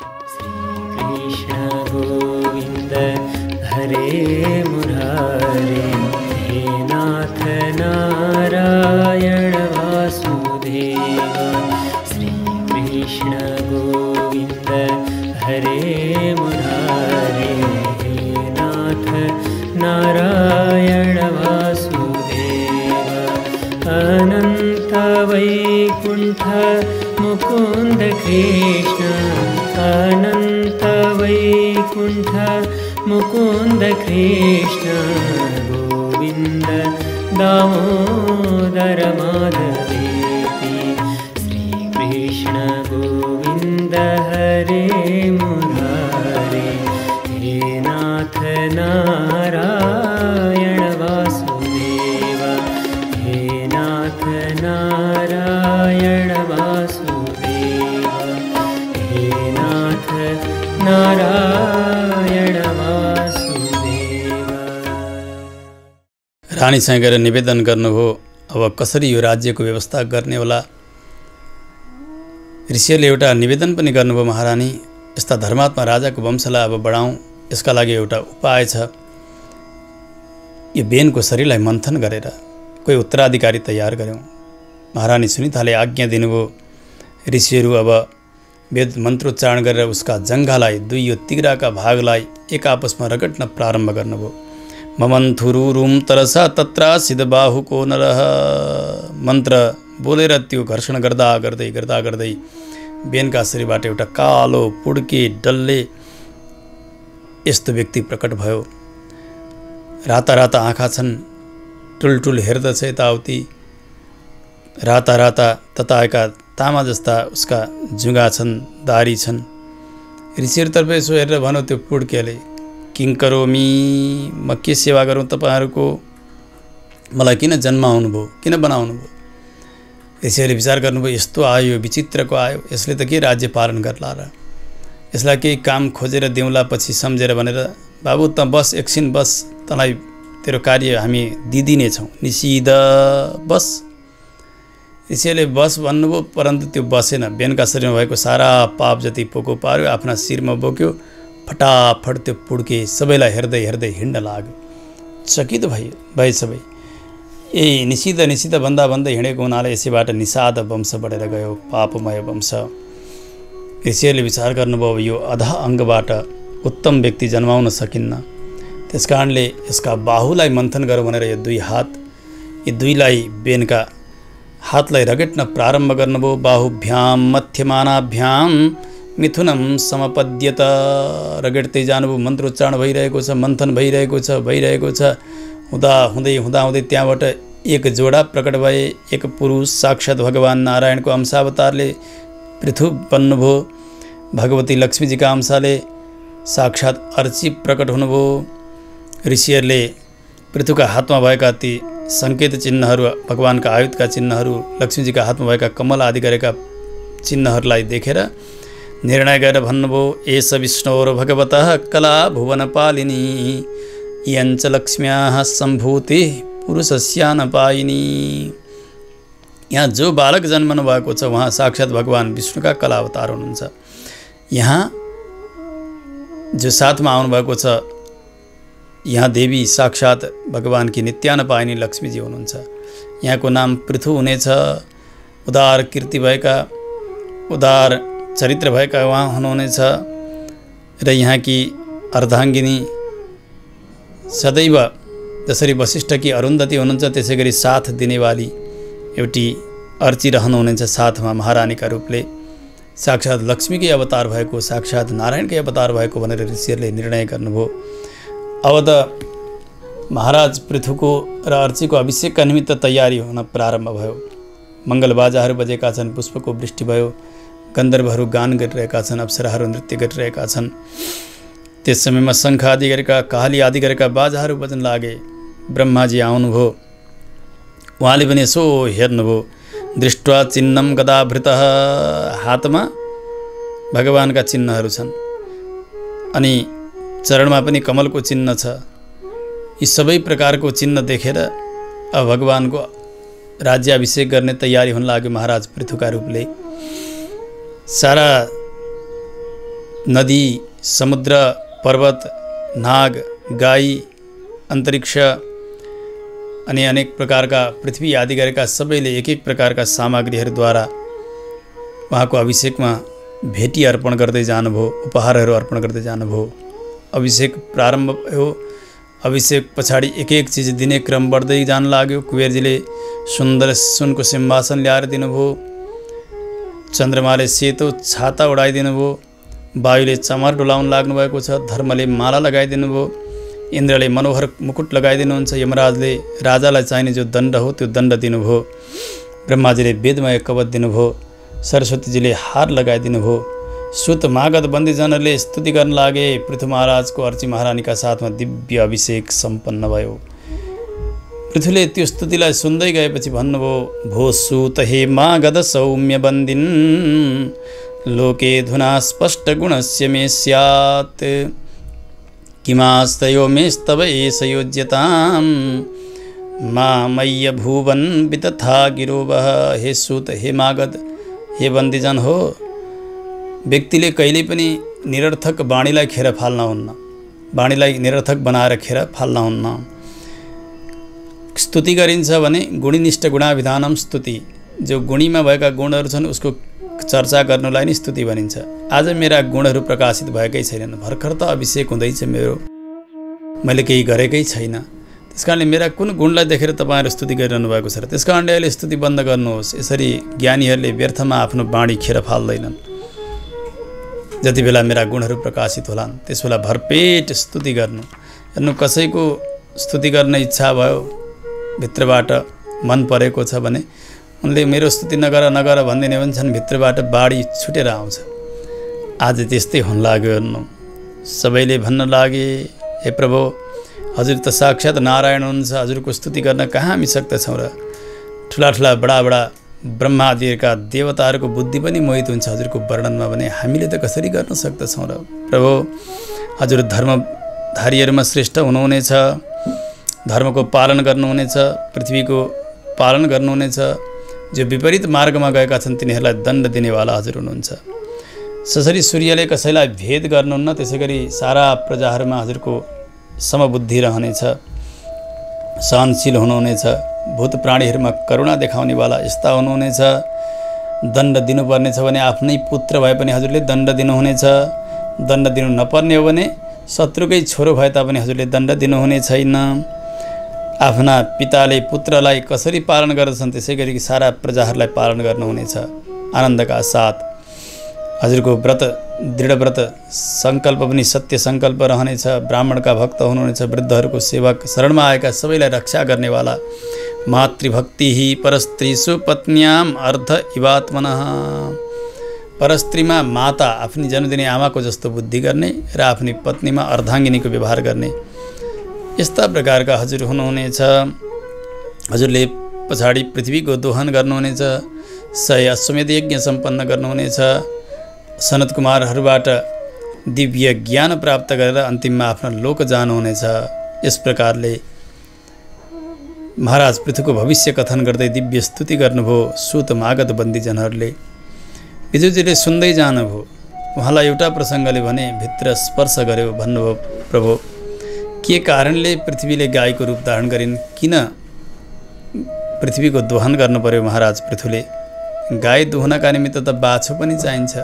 श्रीकृष्ण गोविन्द हरे मुरारे हे नाथ नारायण वासुदेव श्रीकृष्ण गोविन्द हरे मुरारे हे नाथ नारायण वासुदेव अनंत वैकुंठ मुकुंद कृष्ण अनंत वैकुंठ मुकुंद कृष्ण गोविंद दामोदर माधवेति श्रीकृष्ण गोविंद हरे मुरारे हे नाथ नारायण वासुदेव हे नाथ नारायण वासुदेव हे नाथ नारायण वासुदेव। रानीसँग गएर निवेदन गर्नुभयो अब कसरी यो राज्यको व्यवस्था गर्ने होला। ऋषिहरूले एउटा निवेदन पनि गर्नुभयो, महारानी यस्ता धर्मात्मा राजाको वंशलाई अब बढाउँ, यसका लागि एउटा उपाय छ। यो बेनको शरीरलाई मन्थन गरेर कोही उत्तराधिकारी तयार गऱ्यौँ। महारानी सुनिताले आज्ञा दिनुभयो। ऋषिहरू अब वेद मन्त्रोच्चारण गरेर उसका जङ्घालाई दुई यो तिग्राका भागलाई एक आपसमा रगड्न प्रारम्भ गर्नुभयो। ममन्थुरुरुम तरसा तत्रा सिद्धबाहुको नरह मन्त्र बोलेर त्यो घर्षण गर्दा गर्दै बेनका शरीरबाट एउटा कालो पुड्के डल्ले यस्तो व्यक्ति प्रकट भयो। राता राता आँखा छन्, टुलटुल हेर्दछ यताउति, राता राता तताएका तामा जस्ता उसका जुगा छन्, दारी छन्। ऋषिहरूतर्फ यसो हेरेर भन्यो त्यो पुड्केले, किङ करोमी, म के सेवा गरौँ तपाईँहरूको, मलाई किन जन्माउनु भयो, किन बनाउनु भयो। ऋषिहरूले विचार गर्नुभयो यस्तो आयो, विचित्रको आयो, यसले त के राज्य पालन गर्ला र, यसलाई केही काम खोजेर देउला पछि सम्झेर भनेर बाबु त बस एकछिन बस, तँलाई तेरो कार्य हामी दिदिनेछौँ, निषिध बस। ऋषिहरूले बस भन्नुभयो, परन्तु त्यो बसेन। बेनका शरीरमा भएको सारा पाप जति पोको पार्यो आफ्ना शिरमा बोक्यो, फटाफट त्यो पुड्के सबैलाई हेर्दै हेर्दै हिँड्न लाग्यो। चकित भए सबै। यही निषिद्ध भन्दा भन्दै हिँडेको हुनाले यसैबाट निषाद वंश बढेर गयो, पापमय वंश। ऋषिहरूले विचार गर्नुभयो यो अधा अङ्गबाट उत्तम व्यक्ति जन्माउन सकिन्न, त्यसकारणले यसका बाहुलाई मन्थन गरौँ भनेर यो दुई हात, यी दुईलाई बेनका हातलाई रगट्न प्रारम्भ गर्नुभयो। बाहुभ्याम मध्यमानाभ्याम मिथुनम समपद्यत, रगट्दै जानुभयो। मन्त्रोच्चारण भइरहेको छ, मन्थन भइरहेको छ। हुँदै त्यहाँबाट एक जोडा प्रकट भए। एक पुरुष साक्षात् भगवान् नारायणको अंशावतारले पृथु बन्नुभयो। भगवती लक्ष्मीजीका अंशले साक्षात् अर्ची प्रकट हुनुभयो। ऋषिहरूले पृथुका हातमा भएका ती सङ्केत चिन्हहरू, भगवानका आयुधका चिन्हहरू, लक्ष्मीजीका हातमा भएका कमल आदि गरेका चिन्हहरूलाई देखेर निर्णय गरेर भन्नुभयो, एष विष्णोर भगवतः कला भुवनपालिनी यञ्च लक्ष्म्याः सम्भूति पुरुषस्यानपायिनी। यहाँ जो बालक जन्मनु भएको छ उहाँ साक्षात् भगवान् विष्णुका कला अवतार हुनुहुन्छ। यहाँ जो साथमा आउनुभएको छ यहाँ देवी साक्षात् भगवानकी नित्यानपायिनी लक्ष्मीजी हुनुहुन्छ। यहाँको नाम पृथु हुनेछ। उदार कीर्ति भएका, उदार चरित्र भएका उहाँ हुनुहुनेछ। र यहाँकी अर्धाङ्गिनी सदैव जसरी वशिष्ठकी अरुन्धती हुनुहुन्छ त्यसै गरी साथ दिनेवाली एउटी अर्ची रहनुहुनेछ साथमा महारानीका रूपले। साक्षात् लक्ष्मीकै अवतार भएको, साक्षात् नारायणकै अवतार भएको भनेर ऋषिहरूले निर्णय गर्नुभयो। अब त महाराज पृथुको र अर्चीको अभिषेकका निमित्त तयारी हुन प्रारम्भ भयो। मङ्गलबाजाहरू बजेका छन्, पुष्पको वृष्टि भयो, गन्धर्वहरू गान गरिरहेका छन्, अप्सराहरू नृत्य गरिरहेका छन्। त्यस समयमा शङ्ख आदि गरेका, काली आदि गरेका बाजाहरू बज्न लागे। ब्रह्माजी आउनुभयो। उहाँले पनि यसो हेर्नुभयो। दृष्ट्वा चिन्हम गदाभृतः, हातमा भगवानका चिन्हहरू छन् अनि चरणमा पनि कमलको चिन्ह छ। यी सबै प्रकारको चिन्ह देखेर अब भगवानको राज्याभिषेक गर्ने तयारी हुन लाग्यो महाराज पृथुका रूपले। सारा नदी, समुद्र, पर्वत, नाग, गाई, अन्तरिक्ष अनि अनेक प्रकारका पृथ्वी आदि गरेका सबैले एक एक प्रकारका सामग्रीहरूद्वारा उहाँको अभिषेकमा भेटी अर्पण गर्दै जानुभयो, उपहारहरू अर्पण गर्दै जानुभयो। अभिषेक प्रारम्भ भयो। अभिषेक पछाडि एक एक चिज दिने क्रम बढ्दै जान लाग्यो। कुबेरजीले सुन्दर सुनको सिंहासन ल्याएर दिनुभयो। चन्द्रमाले सेतो छाता उडाइदिनु भयो। वायुले चमर डुलाउन लाग्नुभएको छ। धर्मले माला लगाइदिनु भयो। इन्द्रले मनोहर मुकुट लगाइदिनुहुन्छ। यमराजले राजालाई चाहिने जो दण्ड हो त्यो दण्ड दिनुभयो। ब्रह्माजीले वेदमय कवच दिनुभयो। सरस्वतीजीले हार लगाइदिनु भयो। सुत मागध बन्दीजनहरूले स्तुति गर्न लागे। पृथु महाराजको अर्ची महारानीका साथमा दिव्य अभिषेक सम्पन्न भयो। पृथुले त्यो स्तुतिलाई सुन्दै गएपछि भन्नुभयो, भो सुत हे मागध सौम्य बन्दिन लोके धुना स्पष्ट गुणस्य मे स्यात् किमास्तयो मेस्तव एष योज्यतां मामय्य भुवन वितथा गिरोवः। हे सुत, हे मागध, हे बन्दीजन हो, व्यक्तिले कहिल्यै पनि निरर्थक वाणीलाई खेर फाल्न हुन्न। वाणीलाई निरर्थक बनाएर खेर फाल्न हुन्न। स्तुति गरिन्छ भने गुणिनिष्ठ गुणाभिधानम स्तुति। जो गुणीमा भएका गुणहरू छन् उसको चर्चा गर्नुलाई नै स्तुति भनिन्छ। आज मेरा गुणहरू प्रकाशित भएकै छैनन्। भर्खर त अभिषेक हुँदैछ मेरो, मैले केही गरेकै छैन। त्यसकारणले मेरा कुन गुणलाई देखेर तपाईँहरू स्तुति गरिरहनु भएको छ र त्यसकारणले अहिले स्तुति बन्द गर्नुहोस्। यसरी ज्ञानीहरूले व्यर्थमा आफ्नो वाणी खेर फाल्दैनन्। जति बेला मेरा गुणहरू प्रकाशित होलान् त्यसबेला भरपेट स्तुति गर्नु। हेर्नु, कसैको स्तुति गर्न इच्छा भयो, भित्रबाट मन परेको छ भने उनले मेरो स्तुति नगर नगर भन्दिने भन्छन्, भित्रबाट बाढी छुटेर आउँछ। आज त्यस्तै हुन लाग्यो। हेर्नु, सबैले भन्न लागे, हे प्रभु, हजुर त साक्षात् नारायण हुनुहुन्छ, हजुरको स्तुति गर्न कहाँ हामी सक्दछौँ र? ठुला ठुला बडा बडा ब्रह्मा आदिका देवताहरूको बुद्धि पनि मोहित हुन्छ हजुरको वर्णनमा, भने हामीले त कसरी गर्न सक्दछौँ र? प्रभु, हजुर धर्मधारीहरूमा श्रेष्ठ हुनुहुनेछ, धर्मको पालन गर्नुहुनेछ, पृथ्वीको पालन गर्नुहुनेछ। जो विपरीत मार्गमा गएका छन् तिनीहरूलाई दण्ड दिनेवाला हजुर हुनुहुन्छ। जसरी सूर्यले कसैलाई भेद गर्नुहुन्न त्यसै गरी सारा प्रजाहरूमा हजुरको समबुद्धि रहनेछ, सहनशील हुनुहुनेछ, भूत प्राणीहरूमा करुणा देखाउनेवाला यस्ता हुनुहुनेछ। दण्ड दिनुपर्नेछ भने आफ्नै पुत्र भए पनि हजुरले दण्ड दिनुहुनेछ। दण्ड दिनु नपर्ने हो भने शत्रुकै छोरो भए तापनि हजुरले दण्ड दिनुहुने छैन। आफ्ना पिताले पुत्रलाई कसरी पालन गर्दछन् त्यसै गरी सारा प्रजाहरूलाई पालन गर्नुहुनेछ। आनन्दका साथ हजुरको व्रत, दृढ व्रत सङ्कल्प पनि सत्य सङ्कल्प रहनेछ। ब्राह्मणका भक्त हुनुहुनेछ, वृद्धहरूको सेवक, शरणमा आएका सबैलाई रक्षा गर्नेवाला। मातृभक्ति परस्त्रीषु पत्न्याम अर्ध इवात्मनः। परस्त्रीमा माता, आफ्नी जन्म दिने आमाको जस्तो बुद्धि गर्ने र आफ्नी पत्नीमा अर्धाङ्गिनीको व्यवहार गर्ने, यस्ता प्रकारका हजुर हुनुहुनेछ। हजुरले पछाडि पृथ्वीको दोहन गर्नुहुनेछ, 100 अश्वमेध यज्ञ सम्पन्न गर्नुहुनेछ। सनत कुमारहरूबाट दिव्य ज्ञान प्राप्त गरेर अन्तिममा आफ्नो लोक जानुहुनेछ। यस प्रकारले महाराज पृथुको भविष्य कथन गर्दै दिव्य स्तुति गर्नुभयो। सुत मागध बन्दीजनहरूले विजुजीले सुन्दै जानुभयो। उहाँलाई एउटा प्रसङ्गले भने भित्र स्पर्श गर्यो। भन्नुभयो, प्रभु, के कारणले पृथ्वीले गाईको रूप धारण गरिन्? किन पृथ्वीको दोहन गर्नु पर्यो महाराज पृथुले? गाई दोहनका निमित्त त बाछो पनि चाहिन्छ।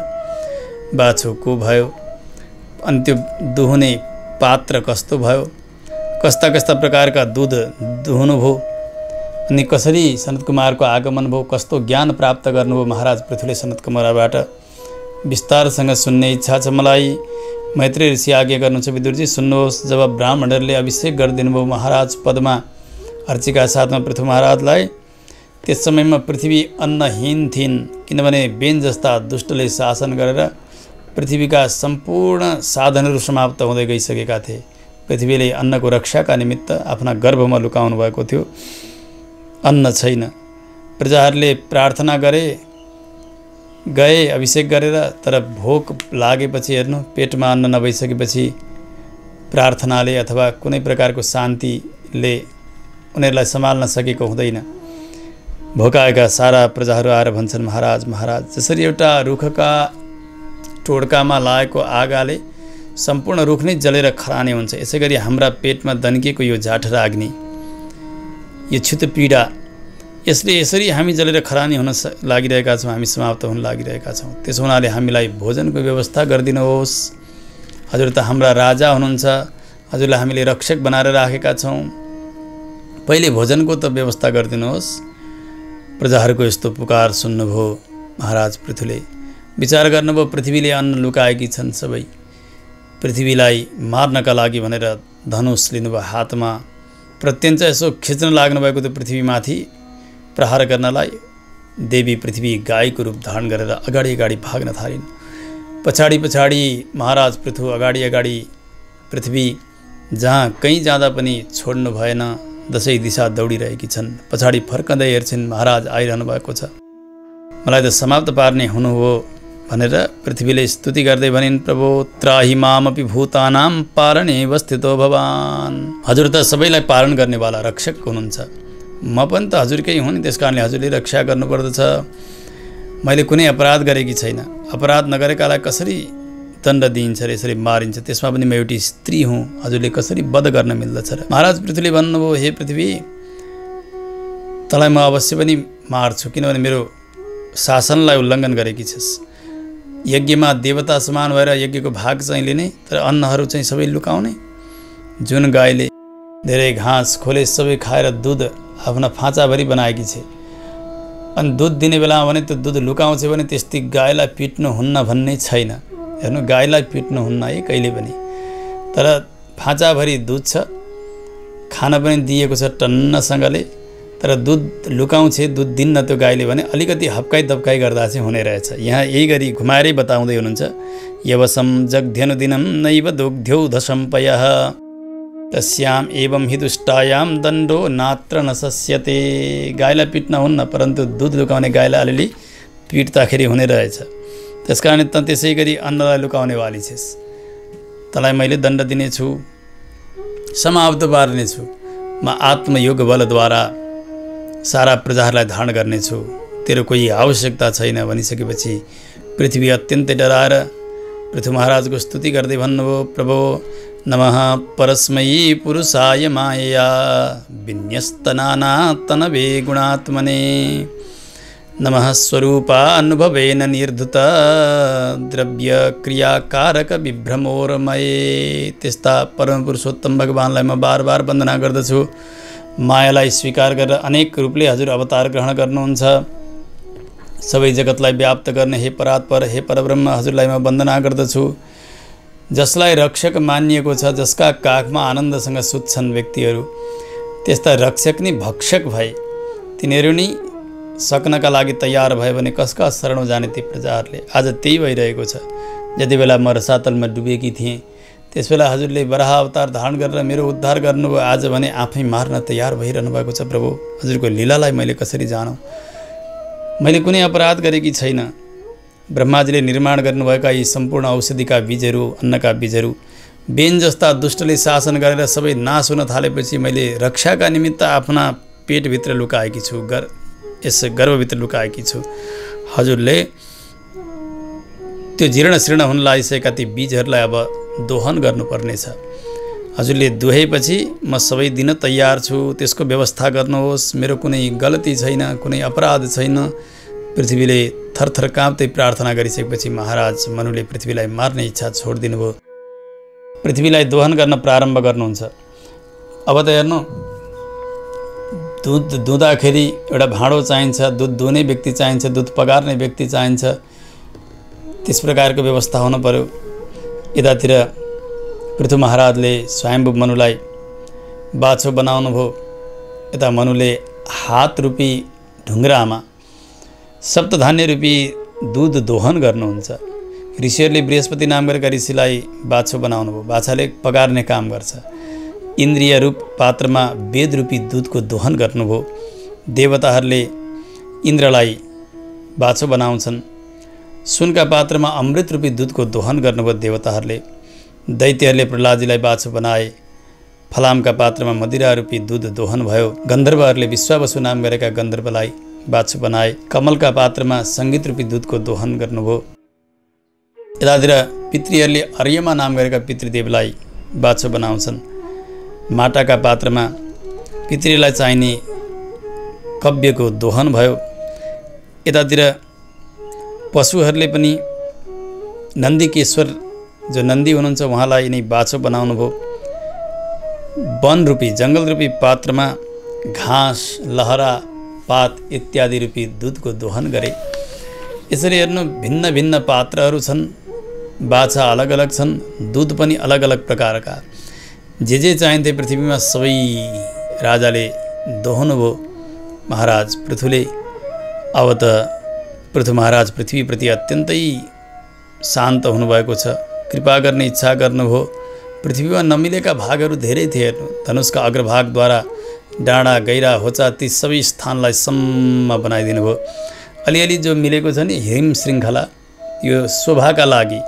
बाछो को भयो? अनि त्यो दुहुने पात्र कस्तो भयो? कस्ता कस्ता प्रकारका दूध दुहुनुभयो? अनि कसरी सनत कुमारको आगमन भयो? कस्तो ज्ञान प्राप्त गर्नुभयो महाराज पृथुले सनत कुमारबाट? विस्तारसँग सुन्ने इच्छा छ मलाई। मैत्री ऋषि आज्ञा गर्नुहुन्छ, विदुरजी सुन्नुहोस्। जब ब्राह्मणहरूले अभिषेक गरिदिनु भयो महाराज पदमा अर्चीका साथमा पृथु महाराजलाई, त्यस समयमा पृथ्वी अन्नहीन थिइन्। किनभने बेन जस्ता दुष्टले शासन गरेर पृथ्वीका सम्पूर्ण साधनहरू समाप्त हुँदै गइसकेका थिए। पृथ्वीले अन्नको रक्षाका निमित्त आफ्ना गर्भमा लुकाउनु भएको थियो। अन्न छैन। प्रजाहरूले प्रार्थना गए अभिषेक गरेर, तर भोक लागेपछि हेर्नु, पेटमा अन्न नभइसकेपछि प्रार्थनाले अथवा कुनै प्रकारको शान्तिले उनीहरूलाई सम्हाल्न सकेको हुँदैन। भोकाएका सारा प्रजाहरू आएर भन्छन्, महाराज महाराज, जसरी एउटा रुखका टोड्कामा लागेको आगाले सम्पूर्ण रुख नै जलेर खरानी हुन्छ। यसै गरी हाम्रा पेटमा दन्किएको यो झाठरा अग्नि, यो छिटो पीडा, यसले यसरी हामी जलेर खरानी हुन लागिरहेका छौँ, हामी समाप्त हुन लागिरहेका छौँ। त्यसो हुनाले हामीलाई भोजनको व्यवस्था गरिदिनुहोस्। हजुर त हाम्रा राजा हुनुहुन्छ, हजुरलाई हामीले रक्षक बनाएर राखेका छौँ, पहिले भोजनको त व्यवस्था गरिदिनुहोस्। प्रजाहरूको यस्तो पुकार सुन्नुभयो महाराज पृथुले। विचार गर्नुभयो पृथ्वीले अन्न लुकाएकी छन्, सबै पृथ्वीलाई मार्नका लागि भनेर धनुष लिनुभयो हातमा। प्रत्यञ्च यसो खिच्न लाग्नुभएको त्यो पृथ्वीमाथि प्रहार गर्नलाई देवी पृथ्वी गाईको रूप धारण गरेर अगाडि अगाडि भाग्न थालिन्। पछाडि पछाडि महाराज पृथु, अगाडि अगाडि पृथ्वी, जहाँ कहीँ जाँदा पनि छोड्नु भएन, दसैँ दिशा दौडिरहेकी छन्। पछाडि फर्कँदै हेर्छिन् महाराज आइरहनु भएको छ, मलाई त समाप्त पार्ने हुनु हो भनेर पृथ्वीले स्तुति गर्दै भनिन्, प्रभो त्राहि मामपि भूतानां पालने वस्थितो भवान्। हजुर त सबैलाई पालन गर्नेवाला रक्षक हुनुहुन्छ, म पनि त हजुरकै हुँ नि, त्यस कारणले हजुरले रक्षा गर्नुपर्दछ। मैले कुनै अपराध गरेकी छैन, अपराध नगरेकालाई कसरी दण्ड दिइन्छ र यसरी मारिन्छ, त्यसमा पनि म एउटी स्त्री हुँ, हजुरले कसरी वध गर्न मिल्दछ र। महाराज पृथ्वीले भन्नुभयो, हे पृथ्वी, तँलाई म अवश्य पनि मार्छु, किनभने मेरो शासनलाई उल्लङ्घन गरेकी छस्। यज्ञमा देवता समान भएर यज्ञको भाग चाहिँ लिने, तर अन्नहरू चाहिँ सबै लुकाउने। जुन गाईले धेरै घाँस खोले सबै खाएर दुध आफ्ना फाँचाभरि बनाएकी छे, अनि दुध दिने बेलामा भने त्यो दुध लुकाउँछ भने त्यस्तै गाईलाई पिट्नुहुन्न भन्ने छैन। हेर्नु, गाईलाई पिट्नुहुन्न है कहिले पनि, तर फाँचाभरि दुध छ, खाना पनि दिएको छ टन्नसँगले, तर दुध लुकाउँछे, दुध दिन्न त्यो गाईले भने अलिकति हप्काइ दप्काइ गर्दा चाहिँ हुने रहेछ। यहाँ यही गरी घुमाएरै बताउँदै हुनुहुन्छ, यवसं जग्ध्यनुदिनं नैव दुग्ध्यौधसम्पयः तस्याम एवं हि दुष्टायाम दण्डो नात्र न सस्यते। गाईलाई पिट्न हुन्न, परन्तु दुध लुकाउने गाईलाई अलिअलि पिट्दाखेरि हुने रहेछ। त्यस कारण त त्यसै गरी अन्नलाई लुकाउने वाली छेस्, तँलाई मैले दण्ड दिनेछु, समाप्त पार्नेछु। म आत्मयोग बलद्वारा सारा प्रजाहरूलाई धारण गर्नेछु, तेरो कोही आवश्यकता छैन भनिसकेपछि पृथ्वी अत्यन्तै डराएर पृथु महाराजको स्तुति गर्दै भन्नुभयो, प्रभो नमः परस्मै पुरुषाय मायया विन्यस्तनानातनवे गुणात्मने नमः स्वरूपानुभवेन निर्धुत द्रव्य क्रियाकारक विभ्रमोरमये। त्यस्ता परम पुरुषोत्तम भगवानलाई म बार बार वन्दना गर्दछु। मायालाई स्वीकार गरेर अनेक रूपले हजुर अवतार ग्रहण गर्नुहुन्छ। सबै जगतलाई व्याप्त गर्ने हे परात्पर, हे परब्रह्म, हजुरलाई म वन्दना गर्दछु। जसलाई रक्षक मानिएको छ, जसका काखमा आनन्दसँग सुत्छन् व्यक्तिहरू, त्यस्ता रक्षक नि भक्षक भए, तिनीहरू नि सक्नका लागि तयार भयो भने कसका शरणौ जाने ती प्रजाहरूले। आज त्यही भइरहेको छ। जति बेला म रसातलमा डुबेकी थिएँ, त्यसबेला हजुरले वराह अवतार धारण गरेर मेरो उद्धार गर्नुभयो। आज भने आफै मार्न तयार भइरहनु भएको छ। प्रभु, हजुरको लीलालाई मैले कसरी जानौँ? मैले कुनै अपराध गरेकी छैन। ब्रह्माजीले निर्माण गर्नुभएका यी सम्पूर्ण औषधिका बीजहरू, अन्नका बीजहरू, बेन जस्ता दुष्टले शासन गरेर सबै नाश हुन थालेपछि मैले रक्षाका निमित्त आफ्ना पेटभित्र लुकाएकी छु, यस गर्भभित्र लुकाएकी छु। हजुरले त्यो जीर्ण शीर्ण हुन लागिसकेका ती बीजहरूलाई अब दोहन गर्नुपर्नेछ। हजुरले दुहेपछि म सबै दिन तयार छु, त्यसको व्यवस्था गर्नुहोस्। मेरो कुनै गल्ती छैन, कुनै अपराध छैन। पृथ्वीले थरथर काँप्दै प्रार्थना गरिसकेपछि महाराज मनुले पृथ्वीलाई मार्ने इच्छा छोडिदिनु भयो। पृथ्वीलाई दोहन गर्न प्रारम्भ गर्नुहुन्छ। अब त हेर्नु, दुध दुँदाखेरि एउटा भाँडो चाहिन्छ, दुध दुहुने व्यक्ति चाहिन्छ, दुध पगार्ने व्यक्ति चाहिन्छ। त्यस प्रकारको व्यवस्था हुनु पर्यो। यतातिर पृथु महाराजले स्वयम्भू मनुलाई बाछो बनाउनु भयो। यता मनुले हात रूपी ढुङ्ग्रामा सप्तधान्य रूपी दुध दोहन गर्नुहुन्छ। ऋषिहरूले बृहस्पति नाम गरेका ऋषिलाई बाछो बनाउनु भयो। बाछाले पगार्ने काम गर्छ। इन्द्रिय रूप पात्रमा वेद रूपी दुधको दोहन गर्नुभयो। देवताहरूले इन्द्रलाई बाछो बनाउँछन्। सुनका पात्रमा अमृत रूपी दुधको दोहन गर्नुभयो देवताहरूले। दैत्यहरूले प्रहलादजीलाई बाछो बनाए। फलामका पात्रमा मदिरा रूपी दुध दोहन भयो। गन्धर्वहरूले विश्वावसु नाम गरेका गन्धर्वलाई बाछो बनाए। कमलका पात्रमा सङ्गीत रूपी दुधको दोहन गर्नुभयो। यतातिर पितृहरूले अर्यमा नाम गरेका पितृदेवलाई बाछो बनाउँछन्। माटाका पात्रमा पितृलाई चाहिने कव्यको दोहन भयो। यतातिर पशुहरूले पनि नन्दीकेश्वर जो नन्दी हुनुहुन्छ उहाँलाई नै बाछो बनाउनु भयो। वन रूपी जङ्गल रूपी पात्रमा घाँस लहरा पात इत्यादि रूपी दुधको दोहन गरे। यसरी हेर्नु भिन्न भिन्न पात्रहरू छन्, बाछा अलग अलग छन्, दुध पनि अलग अलग प्रकारका। जे चाहिन्थे पृथ्वीमा सबै राजाले दोहनु भयो। महाराज पृथुले अब त पृथु महाराज पृथ्वीप्रति अत्यन्तै शान्त हुनुभएको छ। कृपा गर्ने इच्छा गर्नुभयो। पृथ्वीमा नमिलेका भागहरू धेरै थिए। धनुषका अग्रभागद्वारा डाँडा गैरा होचा ती सबै स्थानलाई सम्म बनाइदिनु भयो। अलिअलि जो मिलेको छ नि हिम श्रृङ्खला यो शोभाका लागि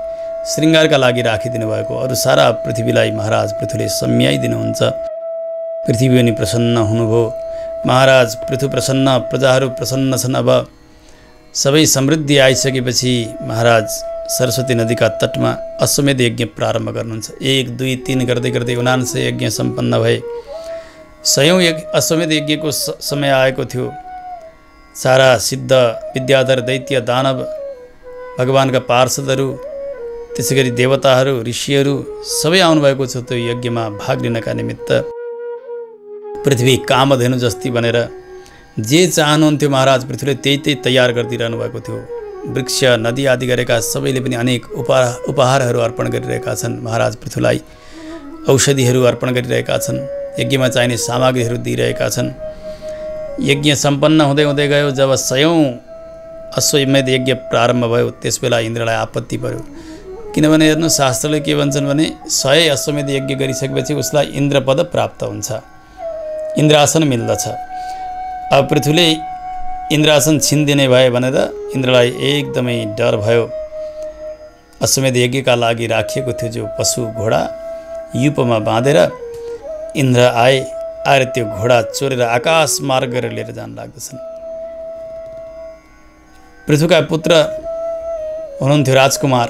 श्रृङ्गारका लागि राखिदिनु भएको। अरू सारा पृथ्वीलाई महाराज पृथुले सम्याइदिनुहुन्छ। पृथ्वी पनि प्रसन्न हुनुभयो। महाराज पृथु प्रसन्न, प्रजाहरू प्रसन्न छन्। अब सबै समृद्धि आइसकेपछि महाराज सरस्वती नदीका तटमा अश्वमेध यज्ञ प्रारम्भ गर्नुहुन्छ। 1, 2, 3 गर्दै गर्दै 79 यज्ञ सम्पन्न भए। 100औं अश्वमेध यज्ञको समय आएको थियो। सारा सिद्ध विद्याधर दैत्य दानव भगवानका पार्षदहरू त्यसै गरी देवताहरू ऋषिहरू सबै आउनुभएको छ त्यो यज्ञमा भाग लिनका निमित्त। पृथ्वी कामधेनु जस्ती बनेर जे चाहनुहुन्थ्यो महाराज पृथ्वीले त्यही तयार गरिदिइरहनु भएको थियो। वृक्ष नदी आदि गरेका सबैले पनि अनेक उपहारहरू अर्पण गरिरहेका छन्। महाराज पृथ्वीलाई औषधिहरू अर्पण गरिरहेका छन्। यज्ञमा चाहिने सामग्रीहरू दिइरहेका छन्। यज्ञ सम्पन्न हुँदै हुँदै गयो। जब 100औं अश्वमेध यज्ञ प्रारम्भ भयो त्यसबेला इन्द्रलाई आपत्ति पर्यो। किनभने हेर्नु शास्त्रले के भन्छन् भने 100 अश्वमेध यज्ञ गरिसकेपछि उसलाई इन्द्रपद प्राप्त हुन्छ, इन्द्रासन मिल्दछ। अब पृथ्वीले इन्द्रासन छिन्दिने भए भनेर इन्द्रलाई एकदमै डर भयो। अश्वमेध यज्ञका लागि राखिएको थियो जो पशु घोडा युपमा बाँधेर इन्द्र आएर त्यो घोडा चोरेर आकाश मार्ग गरेर लिएर जान लाग्दछन्। पृथुका पुत्र हुनुहुन्थ्यो राजकुमार।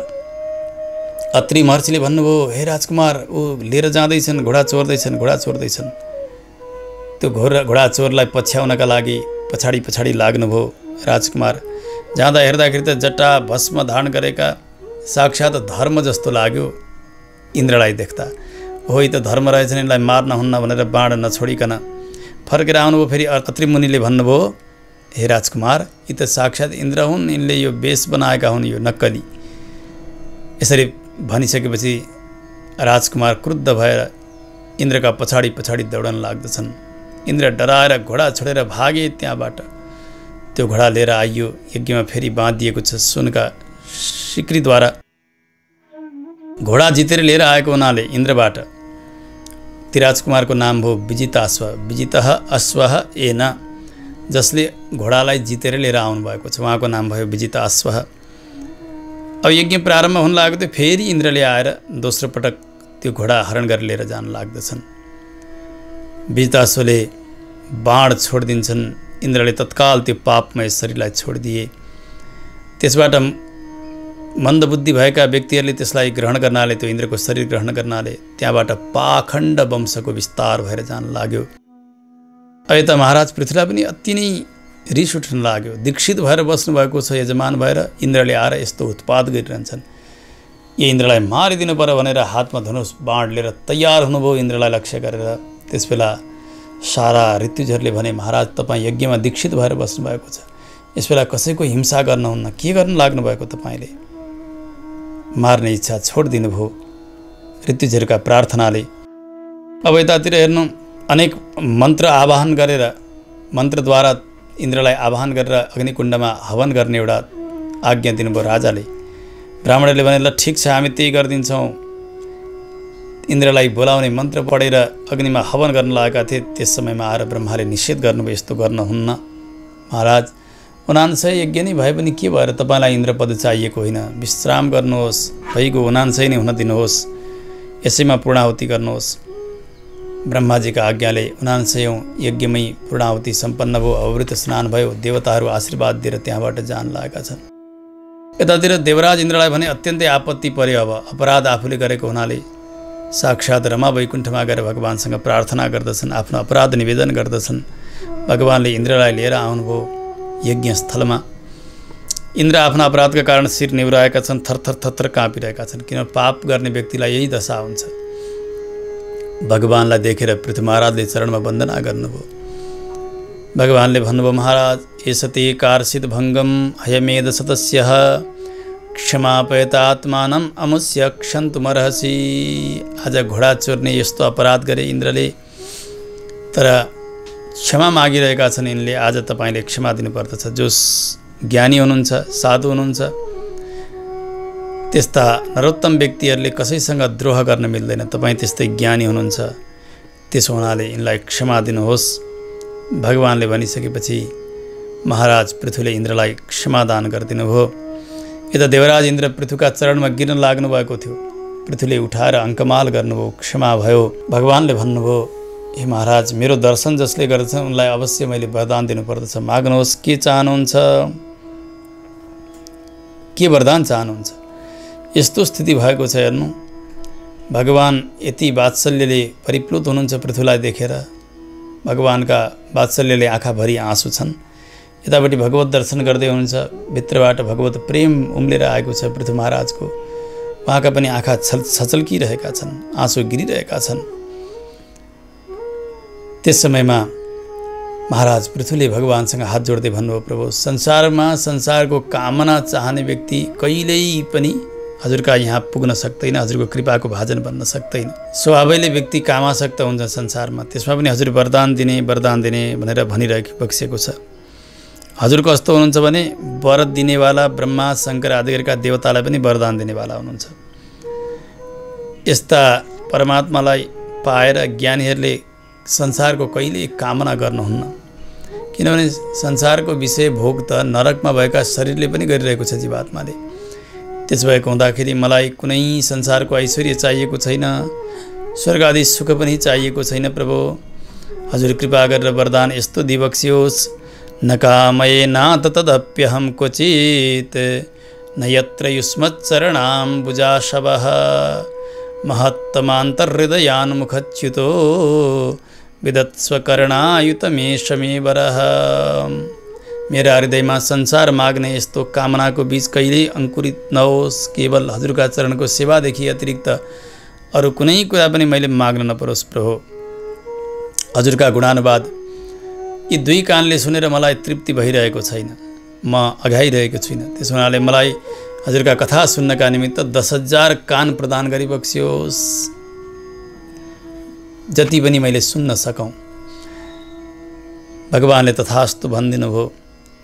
अत्रि महर्षिले भन्नुभयो, हे राजकुमार ऊ लिएर जाँदैछन्, घोडा चोर्दैछन्। त्यो घोडा चोरलाई पछ्याउनका लागि पछाडि लाग्नुभयो। राजकुमार जाँदा हेर्दाखेरि त जटा भस्म धारण गरेका साक्षात् धर्म जस्तो लाग्यो इन्द्रलाई देख्दा। हो यी त धर्म रहेछन्, यसलाई मार्न हुन्न भनेर बाण नछोडिकन फर्केर आउनुभयो। फेरि अत्रि मुनिले भन्नुभयो, हे राजकुमार यी त साक्षात् इन्द्र हुन्, यिनले यो वेश बनाएका हुन्, यो नक्कली। यसरी भनिसकेपछि राजकुमार क्रुद्ध भएर इन्द्रका पछाडि दौडन लाग्दछन्। इन्द्र डराएर घोडा छोडेर भागे त्यहाँबाट। त्यो घोडा लिएर आइयो। यज्ञमा फेरि बाँधिएको छ सुनका सिक्रीद्वारा। घोडा जितेर लिएर आएको हुनाले इन्द्रबाट ती राजकुमारको नाम भयो विजिताश्व। विजितः अश्वः एन, जसले घोडालाई जितेर लिएर आउनुभएको छ उहाँको नाम भयो विजिताश्व। अब यज्ञ प्रारम्भ हुन लागेको थियो। फेरि इन्द्रले आएर दोस्रो पटक त्यो घोडा हरण गरेर लिएर जान लाग्दछन्। विजिताश्वले बाण छोडिदिन्छन्। इन्द्रले तत्काल त्यो पापमय शरीरलाई छोडिदिए। त्यसबाट मन्दबुद्धि भएका व्यक्तिहरूले त्यसलाई ग्रहण गर्नाले, त्यो इन्द्रको शरीर ग्रहण गर्नाले त्यहाँबाट पाखण्ड वंशको विस्तार भएर जान लाग्यो। अब यता महाराज पृथ्वीलाई पनि अति नै रिस उठ्न लाग्यो। दीक्षित भएर बस्नुभएको छ यजमान भएर, इन्द्रले आएर यस्तो उत्पात गरिरहन्छन्। यो इन्द्रलाई मारिदिनु पर्यो भनेर हातमा धनुष बाण लिएर तयार हुनुभयो इन्द्रलाई लक्ष्य गरेर। त्यसबेला सारा ऋतुजहरूले भने, महाराज तपाईँ यज्ञमा दीक्षित भएर बस्नुभएको छ, यसबेला कसैको हिंसा गर्नुहुन्न, के गर्न लाग्नुभएको तपाईँले? मार्ने इच्छा छोडिदिनु भयो ऋतुजहरूका प्रार्थनाले। अब यतातिर हेर्नु अनेक मन्त्र आवाहन गरेर, मन्त्रद्वारा इन्द्रलाई आवाहन गरेर अग्निकुण्डमा हवन गर्ने एउटा आज्ञा दिनुभयो राजाले। ब्राह्मणहरूले भने ल ठिक छ हामी त्यही गरिदिन्छौँ। इन्द्रलाई बोलाउने मन्त्र पढेर अग्निमा हवन गर्न लागेका थिए। त्यस समयमा आएर ब्रह्माले निषेध गर्नुभयो, यस्तो गर्न हुन्न महाराज। 79 यज्ञ नै भए पनि के भएर तपाईँलाई इन्द्रपद चाहिएको होइन, विश्राम गर्नुहोस्, भइगयो 79 नै हुन दिनुहोस्, यसैमा पूर्णाहुति गर्नुहोस्। ब्रह्माजीका आज्ञाले 79औं यज्ञमै पूर्णाहुति सम्पन्न भयो। अवृत स्नान भयो। देवताहरू आशीर्वाद दिएर त्यहाँबाट जान लागेका छन्। यतातिर देवराज इन्द्रलाई भने अत्यन्तै आपत्ति पर्यो। अब अपराध आफूले गरेको हुनाले साक्षात् रमा वैकुण्ठमा गएर भगवानसँग प्रार्थना गर्दछन्, आफ्नो अपराध निवेदन गर्दछन्। भगवानले इन्द्रलाई लिएर आउनुभयो यज्ञस्थलमा। इन्द्र आफ्ना अपराधका कारण शिर निहुराएका छन्, थरथर थरथर काँपिरहेका छन्, किन पाप गर्ने व्यक्तिलाई यही दशा हुन्छ। भगवानलाई देखेर पृथु महाराजले चरणमा वन्दना गर्नुभयो। भगवानले भन्नुभयो, महाराज यसते कार्षित भङ्गम हयमेध सतस्यः क्षमापयतात्मानम् अमुष्य क्षन्तुमर्हसि। आज घोडा चोर्ने यस्तो अपराध गरे इन्द्रले, तर क्षमा मागिरहेका छन् यिनले। आज तपाईँले क्षमा दिनुपर्दछ। जो ज्ञानी हुनुहुन्छ, साधु हुनुहुन्छ, त्यस्ता नरोत्तम व्यक्तिहरूले कसैसँग द्रोह गर्न मिल्दैन। तपाईँ त्यस्तै ज्ञानी हुनुहुन्छ, त्यसो हुनाले यिनलाई क्षमा दिनुहोस्। भगवानले भनिसकेपछि महाराज पृथुले इन्द्रलाई क्षमादान गरिदिनुभयो। यता देवराज इन्द्र पृथुका चरणमा गिर्न लाग्नु भएको थियो। पृथुले उठाएर अङ्कमाल गर्नुभयो, क्षमा भयो। भगवानले भन्नुभयो, हे महाराज, मेरो दर्शन जसले गर्दछ उनलाई अवश्य मैले वरदान दिनुपर्दछ। माग्नुहोस्, के चाहनुहुन्छ, के वरदान चाहनुहुन्छ। यस्तो स्थिति भएको छ हेर्नु। भगवान यति वात्सल्यले परिप्लुत हुनुहुन्छ पृथुलाई देखेर। भगवानका वात्सल्यले आँखाभरि आँसु छन्। यतापट्टि भगवत दर्शन गर्दै हुनुहुन्छ, भित्रबाट भगवत प्रेम उम्लेर आएको छ पृथु महाराजको। उहाँका पनि आँखा छचल्किरहेका छन्, आँसु गिरिरहेका छन्। त्यस समयमा महाराज पृथुले भगवानसँग हात जोड्दै भन्नुभयो, प्रभु, संसारमा संसारको कामना चाहने व्यक्ति कहिल्यै पनि हजुरका यहाँ पुग्न सक्दैन, हजुरको कृपाको भाजन बन्न सक्दैन। स्वभावैले व्यक्ति कामासक्त हुन्छ संसारमा। त्यसमा पनि हजुर वरदान दिने भनेर भनिरहेको छ। हजुर कस्तो हुनुहुन्छ भने वर दिनेवाला ब्रह्मा शङ्कर आदिका देवतालाई पनि वरदान दिनेवाला हुनुहुन्छ। यस्ता परमात्मालाई पाएर ज्ञानीहरूले संसारको कहिल्यै कामना गर्नुहुन्न, किनभने संसारको विषय भोग त नरकमा भएका शरीरले पनि गरिरहेको छ जीवात्माले। त्यसो भएको हुँदाखेरि मलाई कुनै संसारको ऐश्वर्य चाहिएको छैन, स्वर्ग आदि सुख पनि चाहिएको छैन। प्रभु, हजुर कृपा गरेर वरदान यस्तो दिबक्सियोस्, न कामये नात तदप्यहं क्वचित् न यत्र युष्मच्चरणाम्बुजाशवः महत्तमान्तर्हृदयान्मुखच्युतो विदत्स्वकर्णायुतमेष मे वरः। मेरा हृदयमा संसार माग्ने यस्तो कामनाको बीज कहिल्यै अंकुरित नहोस्। केवल हजुरका चरणको सेवादेखि अतिरिक्त अरू कुनै कुरा पनि मैले माग्न नपरोस्। प्रभु, हजुरका गुणानुवाद यी दुई कानले सुनेर मलाई तृप्ति भइरहेको छैन, म अघाइरहेको छुइनँ। त्यस हुनाले मलाई हजुरका कथा सुन्नका निमित्त 10,000 कान प्रदान गरिबक्सियोस्, जति पनि मैले सुन्न सकौँ। भगवानले तथास्तु भनिदिनु भयो।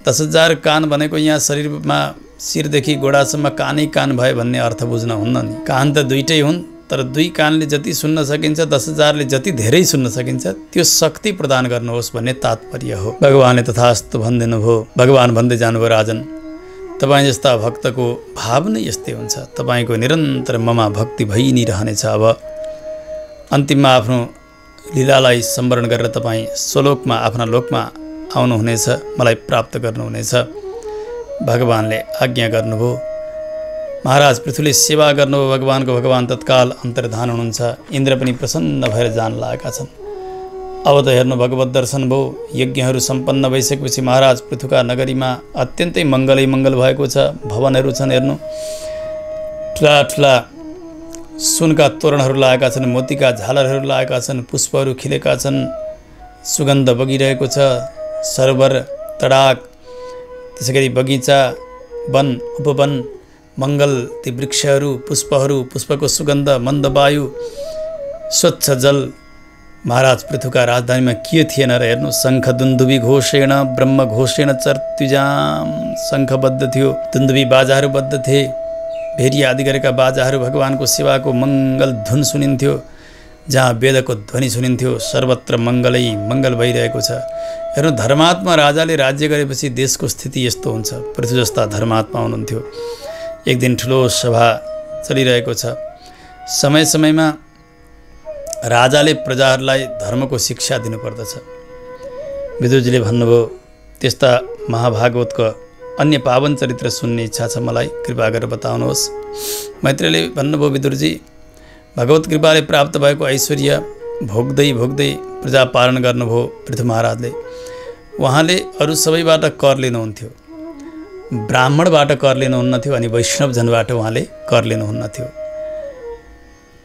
10,000 कान भनेको यहाँ शरीरमा शिरदेखि गोडासम्म कानै कान भयो भन्ने अर्थ बुझ्न हुन्न नि। कान त दुईटै हुन्, तर दुई कानले जति सुन्न सकिन्छ, 10,000ले जति धेरै सुन्न सकिन्छ, त्यो शक्ति प्रदान गर्नुहोस् भन्ने तात्पर्य हो। भगवानले तथास्तु भनिदिनु भयो। भगवान भन्दै जानुभयो, राजन, तपाईँ जस्ता भक्तको भाव नै यस्तै हुन्छ। तपाईँको निरन्तर ममा भक्ति भइ नै रहनेछ। अब अन्तिममा आफ्नो लीलालाई स्मरण गरेर तपाईँ स्वलोकमा आफ्ना लोकमा आउनुहुनेछ, मलाई प्राप्त गर्नुहुनेछ। भगवानले आज्ञा गर्नुभयो। महाराज पृथुले सेवा गर्नुभयो भगवानको। भगवान तत्काल अन्तर्धान हुनुहुन्छ। इन्द्र पनि प्रसन्न भएर जान लागेका छन्। अब त हेर्नु, भगवत दर्शन भयो, यज्ञहरू सम्पन्न भइसकेपछि महाराज पृथुका नगरीमा अत्यन्तै मङ्गलै मङ्गल भएको छ। भवनहरू छन्, हेर्नु, ठुला ठुला सुनका तोरणहरू लागेका छन्, मोतीका झालरहरू लागेका छन्, पुष्पहरू खिलेका छन्, सुगन्ध बगिरहेको छ। सरोवर, तडाक, त्यसै गरी बगैँचा, वन, उपवन, मङ्गल, ती वृक्षहरू, पुष्पहरू, पुष्पको सुगन्ध, मन्द वायु, स्वच्छ जल। महाराज पृथुका राजधानीमा के थिएन र हेर्नु, शङ्ख दुन्दुभी घोषेण ब्रह्म घोषेण चर्त्युजाम। शङ्खबद्ध थियो, दुन्दुभी बाजाहरू बद्ध थिए, भेरी आदि गरेका बाजाहरू, भगवानको सेवाको मङ्गल धुन सुनिन्थ्यो। जहाँ वेदको ध्वनि सुनिन्थ्यो, सर्वत्र मङ्गलै मङ्गल भइरहेको छ। हेर्नु, धर्मात्मा राजाले राज्य गरेपछि देशको स्थिति यस्तो हुन्छ। पृथु जस्ता धर्मात्मा हुनुहुन्थ्यो। एक दिन ठुलो सभा चलिरहेको छ। समय समयमा राजाले प्रजाहरूलाई धर्मको शिक्षा दिनुपर्दछ। विदुरजीले भन्नुभयो, त्यस्ता महाभागवतको अन्य पावन चरित्र सुन्ने इच्छा छ मलाई, कृपा गरेर बताउनुहोस्। मैत्रेयले भन्नुभयो, विदुरजी भगवत कृपाले प्राप्त भएको ऐश्वर्य भोग्दै भोग्दै प्रजा पालन गर्नुभयो पृथु महाराजले। उहाँले अरू सबैबाट कर लिनुहुन्थ्यो, ब्राह्मणबाट कर लिनुहुन्न थियो अनि वैष्णवजनबाट उहाँले कर लिनुहुन्न थियो।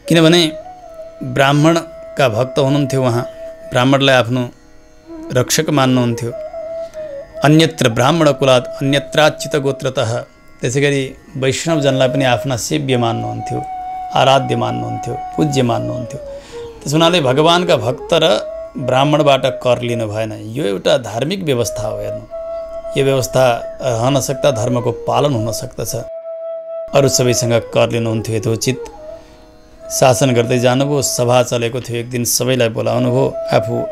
किनभने ब्राह्मणका भक्त हुनुहुन्थ्यो, उहाँ ब्राह्मणलाई आफ्नो रक्षक मान्नुहुन्थ्यो। अन्यत्र ब्राह्मण कुलात् अन्यत्राच्युत गोत्रतः, त्यसै गरी वैष्णवजनलाई पनि आफ्ना सेव्य मान्नुहुन्थ्यो, आराध्य मान्नुहुन्थ्यो, पूज्य मान्नुहुन्थ्यो। त्यस हुनाले भगवानका भक्त र ब्राह्मणबाट कर लिनु भएन। यो एउटा धार्मिक व्यवस्था हो। हेर्नु, यो व्यवस्था रहन सक्दा धर्मको पालन हुन सक्दछ। अरू सबैसँग कर लिनुहुन्थ्यो, यथोचित शासन गर्दै जानुभयो। सभा चलेको थियो, एक दिन सबैलाई बोलाउनु भयो, आफू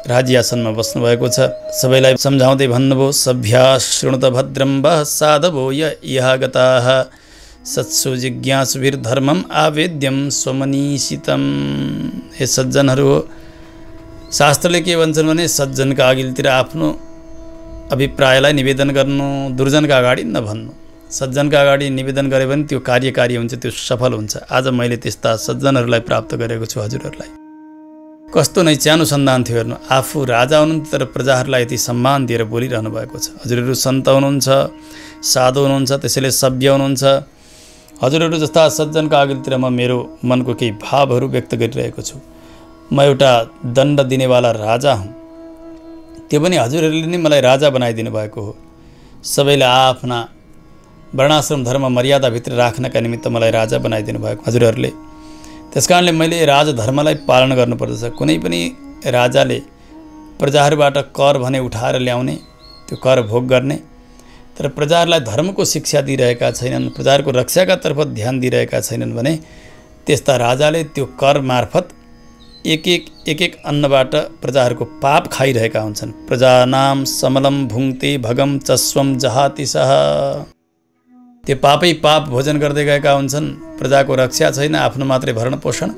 राज्यासनमा बस्नुभएको छ। सबैलाई सम्झाउँदै भन्नुभयो, सभ्या शृणुत भद्रं वः साधवो यः गताः सत्सु जिज्ञासुभिर्धर्मम् आवेद्यं स्वमनीषितम। हे सज्जनहरू हो, शास्त्रले के भन्छन् भने सज्जनका अघिल्तिर आफ्नो अभिप्रायलाई निवेदन गर्नु, दुर्जनका अगाडि नभन्नु। सज्जनका अगाडि निवेदन गरे भने त्यो कार्यकारी हुन्छ, त्यो सफल हुन्छ। आज मैले त्यस्ता सज्जनहरूलाई प्राप्त गरेको छु हजुरहरूलाई। कस्तो नैच्यानुसन्धान थियो हेर्नु। आफू राजा हुनुहुन्छ तर प्रजाहरूलाई यति सम्मान दिएर बोलिरहनु भएको छ। हजुरहरू सन्त हुनुहुन्छ, साधु हुनुहुन्छ, त्यसैले सभ्य हुनुहुन्छ। हजुरहरू जस्ता सज्जनका अघिल्तिर म मेरो मनको केही भावहरू व्यक्त गरिरहेको छु। म एउटा दण्ड दिनेवाला राजा हुँ, त्यो पनि हजुरहरूले नै मलाई राजा बनाइदिनु भएको हो। सबैले आफ्ना वर्णाश्रम धर्म मर्यादाभित्र राख्नका निमित्त मलाई राजा बनाइदिनु भएको हजुरहरूले। त्यस कारणले मैले राजधर्मलाई पालन गर्नुपर्दछ। कुनै पनि राजाले प्रजाहरूबाट कर भने उठाएर ल्याउने, त्यो कर भोग गर्ने, तर प्रजाहरूलाई धर्मको शिक्षा दिइरहेका छैनन्, प्रजाहरूको रक्षाका तर्फ ध्यान दिइरहेका छैनन् भने त्यस्ता राजाले त्यो कर मार्फत एक एक अन्नबाट प्रजाहरूको पाप खाइरहेका हुन्छन्। प्रजानाम समलम भुङ्क्ते भगम चस्वम जहाति सह। त्यो पापै पाप भोजन गर्दै गएका हुन्छन्। प्रजाको रक्षा छैन, आफ्नो मात्रै भरण पोषण।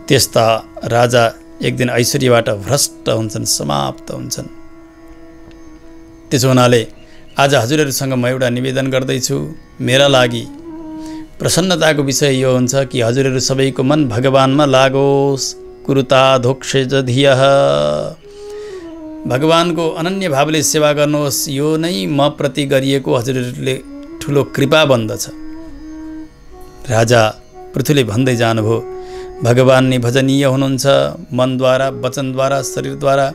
त्यस्ता राजा एक दिन ऐश्वर्यबाट भ्रष्ट हुन्छन्, समाप्त हुन्छन्। त्यसो हुनाले आज हजुरहरूसँग म एउटा निवेदन गर्दैछु। मेरा लागि प्रसन्नताको विषय यो हुन्छ कि हजुरहरू सबैको मन भगवानमा लागोस्। कुरुता धोक्षेज धियः, भगवानको अनन्य भावले सेवा गर्नुहोस्। यो नै म प्रति गरिएको हजुरहरूले ठुलो कृपा बन्दछ। राजा पृथुले भन्दै जानुभयो, भगवान नै भजनीय हुनुहुन्छ। मनद्वारा, वचनद्वारा, शरीरद्वारा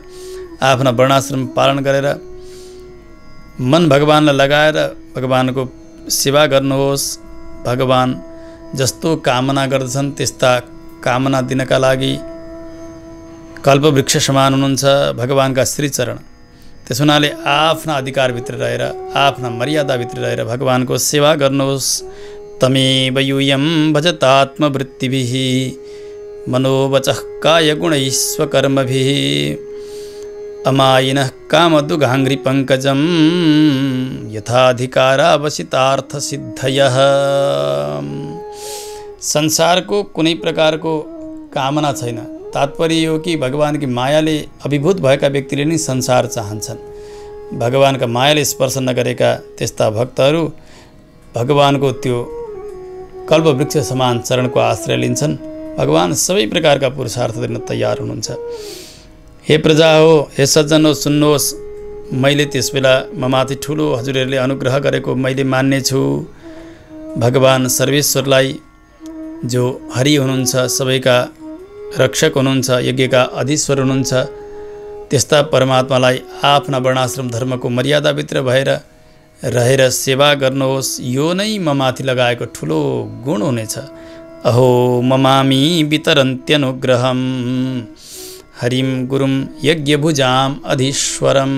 आफ्ना वर्णाश्रम पालन गरेर मन भगवानलाई लगाएर भगवानको सेवा गर्नुहोस्। भगवान जस्तो कामना गर्दछन् त्यस्ता कामना दिनका लागि कल्पवृक्ष समान हुनुहुन्छ भगवानका श्रीचरण। त्यस हुनाले आफ्ना अधिकारभित्र रहेर, आफ्ना मर्यादाभित्र रहेर भगवानको सेवा गर्नुहोस्। तमेव यूयं भजतात्मवृत्तिभिः मनोवचः कायगुणैस्वकर्मभिः अमायिनः कामदुघाङ्घ्रिपङ्कजं यथाधिकारावसितार्थसिद्धयः। संसारको कुनै प्रकारको कामना छैन। तात्पर्य यो कि भगवानकी मायाले अभिभूत भएका व्यक्तिले नै संसार चाहन्छन्। भगवानका मायाले स्पर्श नगरेका त्यस्ता भक्तहरू भगवानको त्यो कल्पवृक्ष समान चरणको आश्रय लिन्छन्। भगवान सबै प्रकारका पुरुषार्थ दिन तयार हुनुहुन्छ। हे प्रजा हो, हे सज्जन हो, सुन्नुहोस्। मैले त्यसबेला ममाथि ठुलो हजुरहरूले अनुग्रह गरेको मैले मान्नेछु। भगवान सर्वेश्वरलाई जो हरि हुनुहुन्छ, सबैका रक्षक हुनुहुन्छ, यज्ञका अधीश्वर हुनुहुन्छ, त्यस्ता परमात्मालाई आफ्ना वर्णाश्रम धर्मको मर्यादाभित्र भएर रहेर सेवा गर्नुहोस्। यो नै ममाथि लगाएको ठुलो गुण हुनेछ। अहो ममामि वितरन्त्यनुग्रहम् हरिं गुरुं यज्ञभुजाम् अधीश्वरं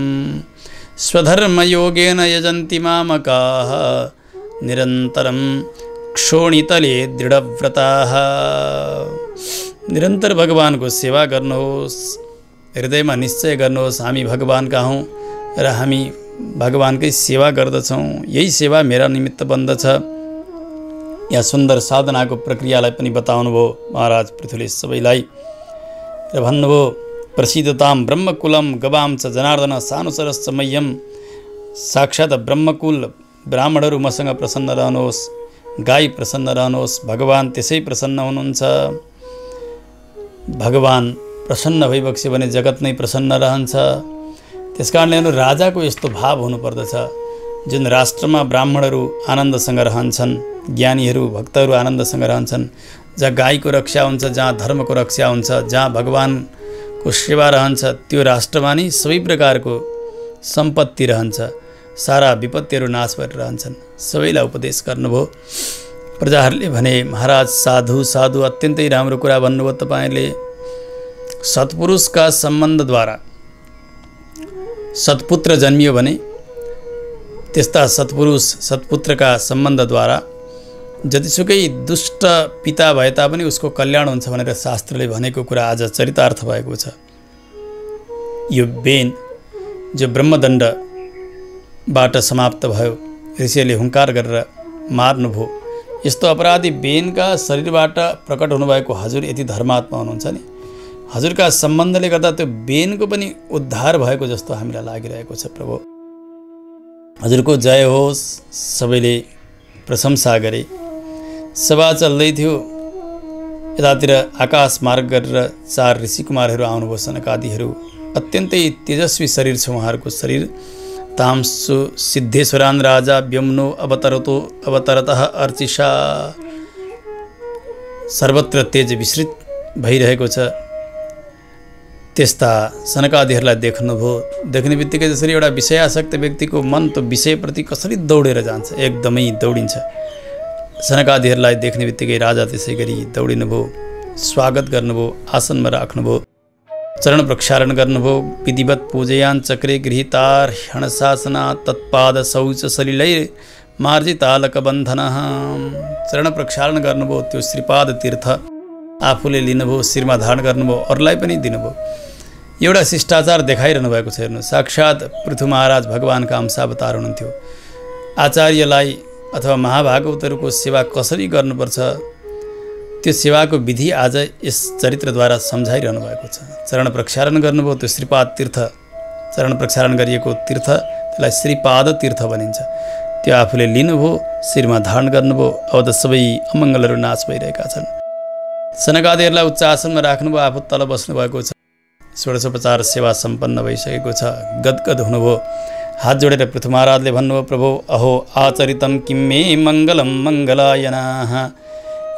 स्वधर्मयोगेन यजन्ति मामकाः निरन्तरं क्षोणितले दृढव्रताः। निरन्तर भगवानको सेवा गर्नुहोस्, हृदयमा निश्चय गर्नुहोस् हामी भगवानका हौँ र हामी भगवानकै सेवा गर्दछौँ। यही सेवा मेरा निमित्त बन्दछ। यहाँ सुन्दर साधनाको प्रक्रियालाई पनि बताउनुभयो महाराज पृथुले सबैलाई र भन्नुभयो, प्रसिद्धतां ब्रह्मकुलं गवां च जनार्दन सानुसरश्च मह्यं साक्षात ब्रह्मकुल ब्राह्मणहरू मसँग प्रसन्न रहनुहोस्, गाई प्रसन्न रहनुहोस्, भगवान त्यसै प्रसन्न हुनुहुन्छ। भगवान प्रसन्न भइबक्स्यो भने जगत नै प्रसन्न रहन्छ। त्यसकारणले राजाको यस्तो भाव हुनुपर्दछ, जुन राष्ट्रमा ब्राह्मणहरू आनन्दसँग रहन्छन्, ज्ञानीहरू भक्तहरू आनन्दसँग रहन्छन्, जहाँ गाईको रक्षा हुन्छ, जहाँ धर्मको रक्षा हुन्छ, जहाँ भगवानको सेवा रहन्छ, त्यो राष्ट्रमा नै सबै प्रकारको सम्पत्ति रहन्छ, सारा विपत्तिहरू नाश भएर रहन्छन्। सबैलाई उपदेश गर्नुभयो। प्रजाहरूले भने, महाराज साधु साधु अत्यन्तै राम्रो कुरा भन्नुभयो तपाईँले। सत्पुरुषका सम्बन्धद्वारा सत्पुत्र जन्मियो भने त्यस्ता सत्पुरुष सत्पुत्रका सम्बन्धद्वारा जतिसुकै दुष्ट पिता भए तापनि उसको कल्याण हुन्छ भनेर शास्त्रले भनेको कुरा आज चरितार्थ भएको छ। यो बेन जो ब्रह्मदण्डबाट समाप्त भयो, ऋषिले हुङ्कार गरेर मार्नुभयो, यस्तो अपराधी बेनका शरीरबाट प्रकट हुनुभएको हजुर यति धर्मात्मा हुनुहुन्छ नि, हजुरका सम्बन्धले गर्दा त्यो बेनको पनि उद्धार भएको जस्तो हामीलाई लागिरहेको छ। प्रभु हजुरको जय होस्। सबैले प्रशंसा गरे। सभा चल्दै थियो, यतातिर आकाश मार्ग गरेर 4 ऋषिकुमारहरू आउनुभयो, सनकादिहरू। अत्यन्तै तेजस्वी शरीर छ उहाँहरूको शरीर। तामसु सिद्धेश्वरान राजा व्योम्नो अवतरतः अर्चिषा। सर्वत्र तेज विस्तृत भइरहेको छ। त्यस्ता सनकादिहरूलाई देख्नुभयो। देख्ने बित्तिकै जसरी एउटा विषयासक्त व्यक्तिको मन त्यो विषयप्रति कसरी दौडेर जान्छ, एकदमै दौडिन्छ। सनकादिहरूलाई देख्ने बित्तिकै राजा त्यसै गरी दौडिनुभयो, स्वागत गर्नुभयो, आसनमा राख्नुभयो, चरण प्रक्षालन गर्नुभयो। विधिवत पूजयान चक्रे गृहीतार हणशासना तत्पाद शौच सलिलै मार्जितालक बन्धन। चरण प्रक्षालन गर्नुभयो, त्यो श्रीपाद तीर्थ आफूले लिनुभयो, शिरमा धारण गर्नुभयो, अरूलाई पनि दिनुभयो। एउटा शिष्टाचार देखाइरहनु भएको छ। हेर्नु, साक्षात् पृथु महाराज भगवानका अंशावतार हुनुहुन्थ्यो। आचार्यलाई अथवा महाभागवतहरूको सेवा कसरी गर्नुपर्छ त्यो सेवाको विधि आज यस चरित्रद्वारा सम्झाइरहनु भएको छ। चरण प्रक्षालन गर्नुभयो, त्यो श्रीपाद तीर्थ, चरण प्रक्षालन गरिएको तीर्थ त्यसलाई श्रीपाद तीर्थ भनिन्छ। त्यो आफूले लिनुभयो, शिरमा धारण गर्नुभयो। अब त सबै अमङ्गलहरू नाश भइरहेका छन्। सनकादिहरूलाई उच्च आसनमा राख्नुभयो, आफू तल बस्नुभएको छ। षोडशोपचार सेवा सम्पन्न भइसकेको छ। गदगद हुनुभयो। हात जोडेर पृथु महाराजले भन्नुभयो, प्रभु अहो आचरितम किं मे मङ्गलम मङ्गलायनाः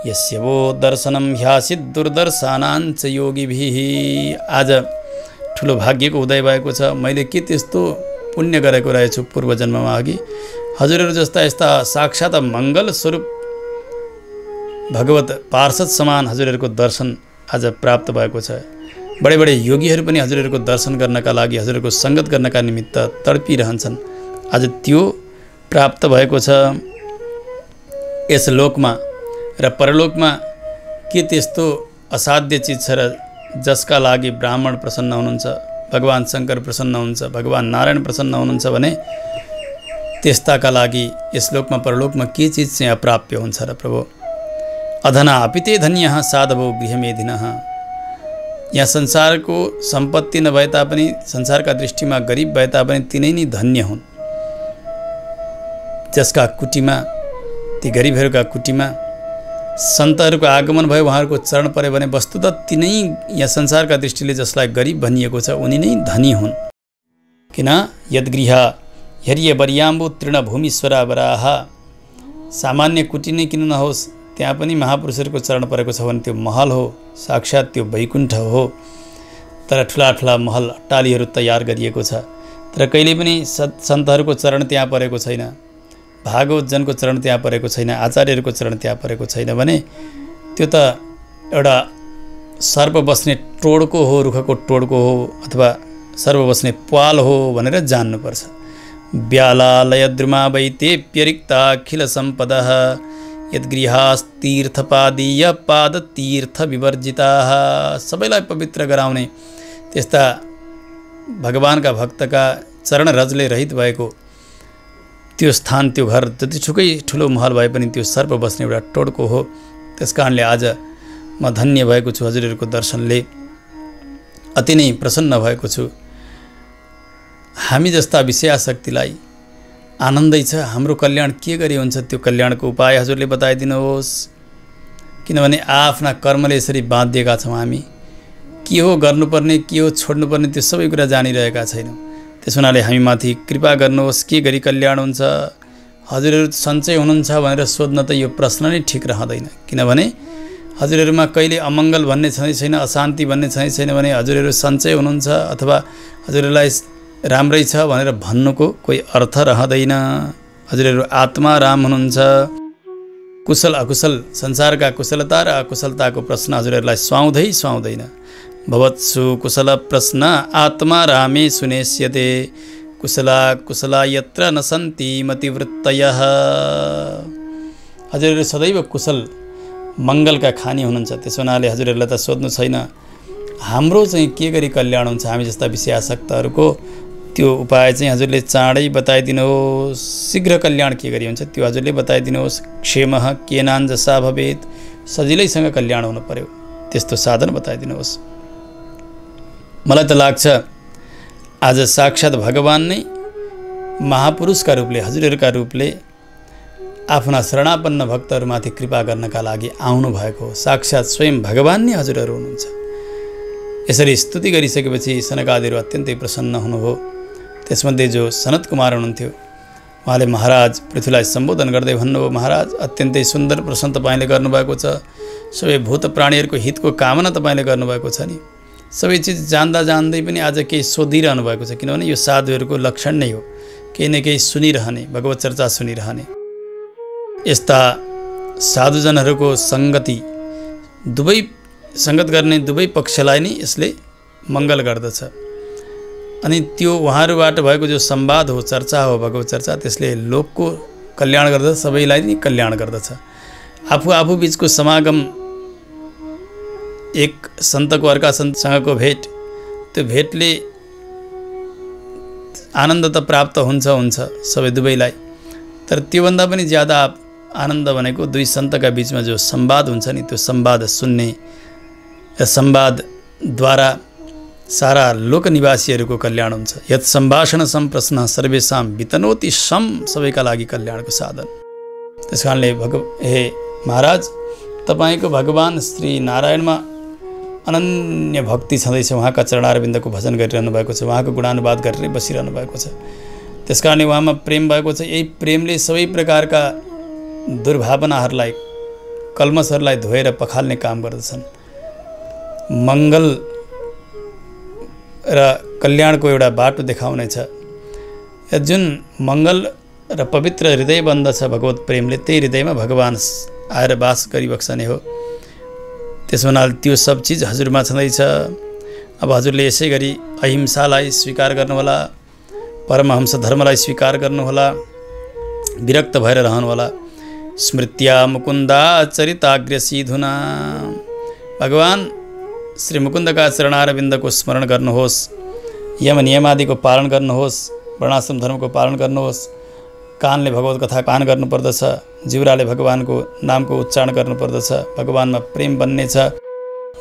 यस्य वो दर्शनम ह्यासित दुर्दर्शनाञ्च योगिभिः। आज ठुलो भाग्यको उदय भएको छ। मैले के त्यस्तो पुण्य गरेको रहेछु पूर्व जन्ममा अघि, हजुरहरू जस्ता यस्ता साक्षात् मङ्गल स्वरूप भगवत पार्षद समान हजुरहरूको दर्शन आज प्राप्त भएको छ। बडे बडे योगीहरू पनि हजुरहरूको दर्शन गर्नका लागि, हजुरहरूको सङ्गत गर्नका निमित्त तडपिरहन्छन्। आज त्यो प्राप्त भएको छ। यस लोकमा र परलोकमा के त्यस्तो असाध्य चिज छ र जसका लागि ब्राह्मण प्रसन्न हुनुहुन्छ, भगवान शङ्कर प्रसन्न हुनुहुन्छ, भगवान नारायण प्रसन्न हुनुहुन्छ भने त्यस्ताका लागि यस लोकमा परलोकमा के चिज चाहिँ अप्राप्य हुन्छ र प्रभु। अधना अपिते धन्यः साधवो गृहमेधिनः। यहाँ संसारको सम्पत्ति नभए तापनि, संसारका दृष्टिमा गरिब भए तापनि तिनै नै धन्य हुन्। जसका कुटीमा, ती गरिबहरूका कुटीमा सन्तहरूको आगमन भयो, उहाँहरूको चरण पर्यो भने वस्तुतः तिनै यहाँ संसारका दृष्टिले जसलाई गरिब भनिएको छ उनी नै धनी हुन्। किन यद्गृह हरिय बरियाम्बु तृणभूमिश्वरा वराह। सामान्य कुटी नै किन नहोस्, त्यहाँ पनि महापुरुषहरूको चरण परेको छ भने त्यो महल हो, साक्षात् त्यो वैकुण्ठ हो। तर ठुला ठुला महल अट्टालीहरू तयार गरिएको छ, तर कहिले पनि सन्तहरूको चरण त्यहाँ परेको छैन, भागवतजनको चरण त्यहाँ परेको छैन, आचार्यहरूको चरण त्यहाँ परेको छैन भने त्यो त एउटा सर्प बस्ने टोडको हो, रुखको टोडको हो, अथवा सर्प बस्ने पाल हो भनेर जान्नुपर्छ। ब्यालालयद्रुमा वैतेप्यरिक्ताखिल सम्पदः यद्गृहास्तीर्थपादीय पादतीर्थ विवर्जिताः। सबैलाई पवित्र गराउने त्यस्ता भगवानका भक्तका चरण रजले रहित भएको त्यो स्थान, त्यो घर जतिसुकै ठुलो महल भए पनि त्यो सर्प बस्ने एउटा टोडको हो। त्यस कारणले आज म धन्य भएको छु, हजुरहरूको दर्शनले अति नै प्रसन्न भएको छु। हामी जस्ता विषयाशक्तिलाई आनन्दै छ। हाम्रो कल्याण के गरी हुन्छ त्यो कल्याणको उपाय हजुरले बताइदिनुहोस्। किनभने आफ्ना कर्मले यसरी बाँधिएका छौँ हामी। के हो गर्नुपर्ने, के हो छोड्नुपर्ने त्यो सबै कुरा जानिरहेका छैनौँ। त्यस हुनाले हामीमाथि कृपा गर्नुहोस्। के गरी कल्याण हुन्छ? हजुरहरू सन्चै हुनुहुन्छ भनेर सोध्न त यो प्रश्न नै ठिक रहँदैन। किनभने हजुरहरूमा कहिले अमङ्गल भन्ने छँदै छैन, अशान्ति भन्ने छँदै छैन भने हजुरहरू सन्चै हुनुहुन्छ अथवा हजुरहरूलाई राम्रै छ भनेर भन्नुको कोही अर्थ रहँदैन। हजुरहरू आत्मा राम हुनुहुन्छ। कुशल अकुशल संसारका कुशलता र अकुशलताको प्रश्न हजुरहरूलाई सुहाउँदैन। भवत्सु कुशल प्रश्न आत्मा रामे सुनेष्यते कुशला कुशला यत्र न सन्ति मतिवृत्तयः। हजुरहरू सदैव कुशल मङ्गलका खानी हुनुहुन्छ। त्यसो हुनाले हजुरहरूलाई त सोध्नु छैन हाम्रो चाहिँ के गरी कल्याण हुन्छ हामी जस्ता विषयासक्तहरूको। त्यो उपाय चाहिँ हजुरले चाँडै बताइदिनुहोस्। शीघ्र कल्याण के गरी हुन्छ त्यो हजुरले बताइदिनुहोस्। क्षेमः केनाञ्जसा भवेत्, सजिलैसँग कल्याण हुनु पर्यो त्यस्तो साधन बताइदिनुहोस्। मलाई त लाग्छ आज साक्षात् भगवान नै महापुरुषका रूपले हजुरहरूका रूपले आफ्ना शरणापन्न भक्तहरूमाथि कृपा गर्नका लागि आउनु भएको हो। साक्षात् स्वयं भगवान नै हजुरहरू हुनुहुन्छ। यसरी स्तुति गरिसकेपछि सनकादिहरू अत्यन्तै प्रसन्न हुनुभयो। त्यसमध्ये जो सनत कुमार हुनुहुन्थ्यो उहाँले महाराज पृथ्वीलाई सम्बोधन गर्दै भन्नुभयो, महाराज अत्यन्तै सुन्दर प्रश्न तपाईँले गर्नुभएको छ। सबै भूत प्राणीहरूको हितको कामना तपाईँले गर्नुभएको छ नि। सबै चिज जान्दै पनि आज केही सोधिरहनु भएको छ। किनभने यो साधुहरूको लक्षण नै हो, केही न केही सुनिरहने, भगवत चर्चा सुनिरहने। यस्ता साधुजनहरूको सङ्गत गर्ने दुवै पक्षलाई नै यसले मङ्गल गर्दछ। अनि त्यो उहाँहरूबाट भएको जो संवाद हो, चर्चा हो, भगवत चर्चा, त्यसले लोकको कल्याण गर्दछ, सबैलाई नै कल्याण गर्दछ। आफू बिचको समागम, एक सन्तको अर्का सन्तसँगको भेट, त्यो भेटले आनन्द त प्राप्त हुन्छ सबै दुवैलाई। तर त्योभन्दा पनि ज्यादा आनन्द भनेको दुई सन्तका बिचमा जो संवाद हुन्छ नि, त्यो संवाद सुन्ने र संवादद्वारा सारा लोकनिवासीहरूको कल्याण हुन्छ। यत् सम्भाषण सम्प्रश्न सर्वेषां वितनोति सम, सबैका लागि कल्याणको साधन। त्यस कारणले हे महाराज तपाईँको भगवान श्री नारायणमा अनन्य भक्ति छँदैछ। उहाँका चरणारविन्दको भजन गरिरहनु भएको छ, उहाँको गुणानुवाद गरेरै बसिरहनु भएको छ। त्यस कारणले उहाँमा प्रेम भएको छ। यही प्रेमले सबै प्रकारका दुर्भावनाहरूलाई, कल्मसहरूलाई धोएर पखाल्ने काम गर्दछन्। मङ्गल र कल्याणको एउटा बाटो देखाउनेछ। जुन मङ्गल र पवित्र हृदय बन्दछ भगवत प्रेमले, त्यही हृदयमा भगवान आएर बास गरिबक्सने हो। त्यसो हुनाले त्यो सब चिज हजुरमा छँदैछ। अब हजुरले यसै गरी अहिंसालाई स्वीकार गर्नुहोला, परमहंस धर्मलाई स्वीकार गर्नुहोला, विरक्त भएर रहनुहोला। स्मृत्या मुकुन्दा चरिताग्र्यसीधुना, भगवान श्री मुकुन्दका चरणारविन्दको स्मरण गर्नुहोस्। यम नियमादिको पालन गर्नुहोस्, वर्णाश्रम धर्मको पालन गर्नुहोस्। कानले भगवत कथा पान गर्नुपर्दछ, जिउराले भगवानको नामको उच्चारण गर्नुपर्दछ। भगवानमा प्रेम बन्नेछ।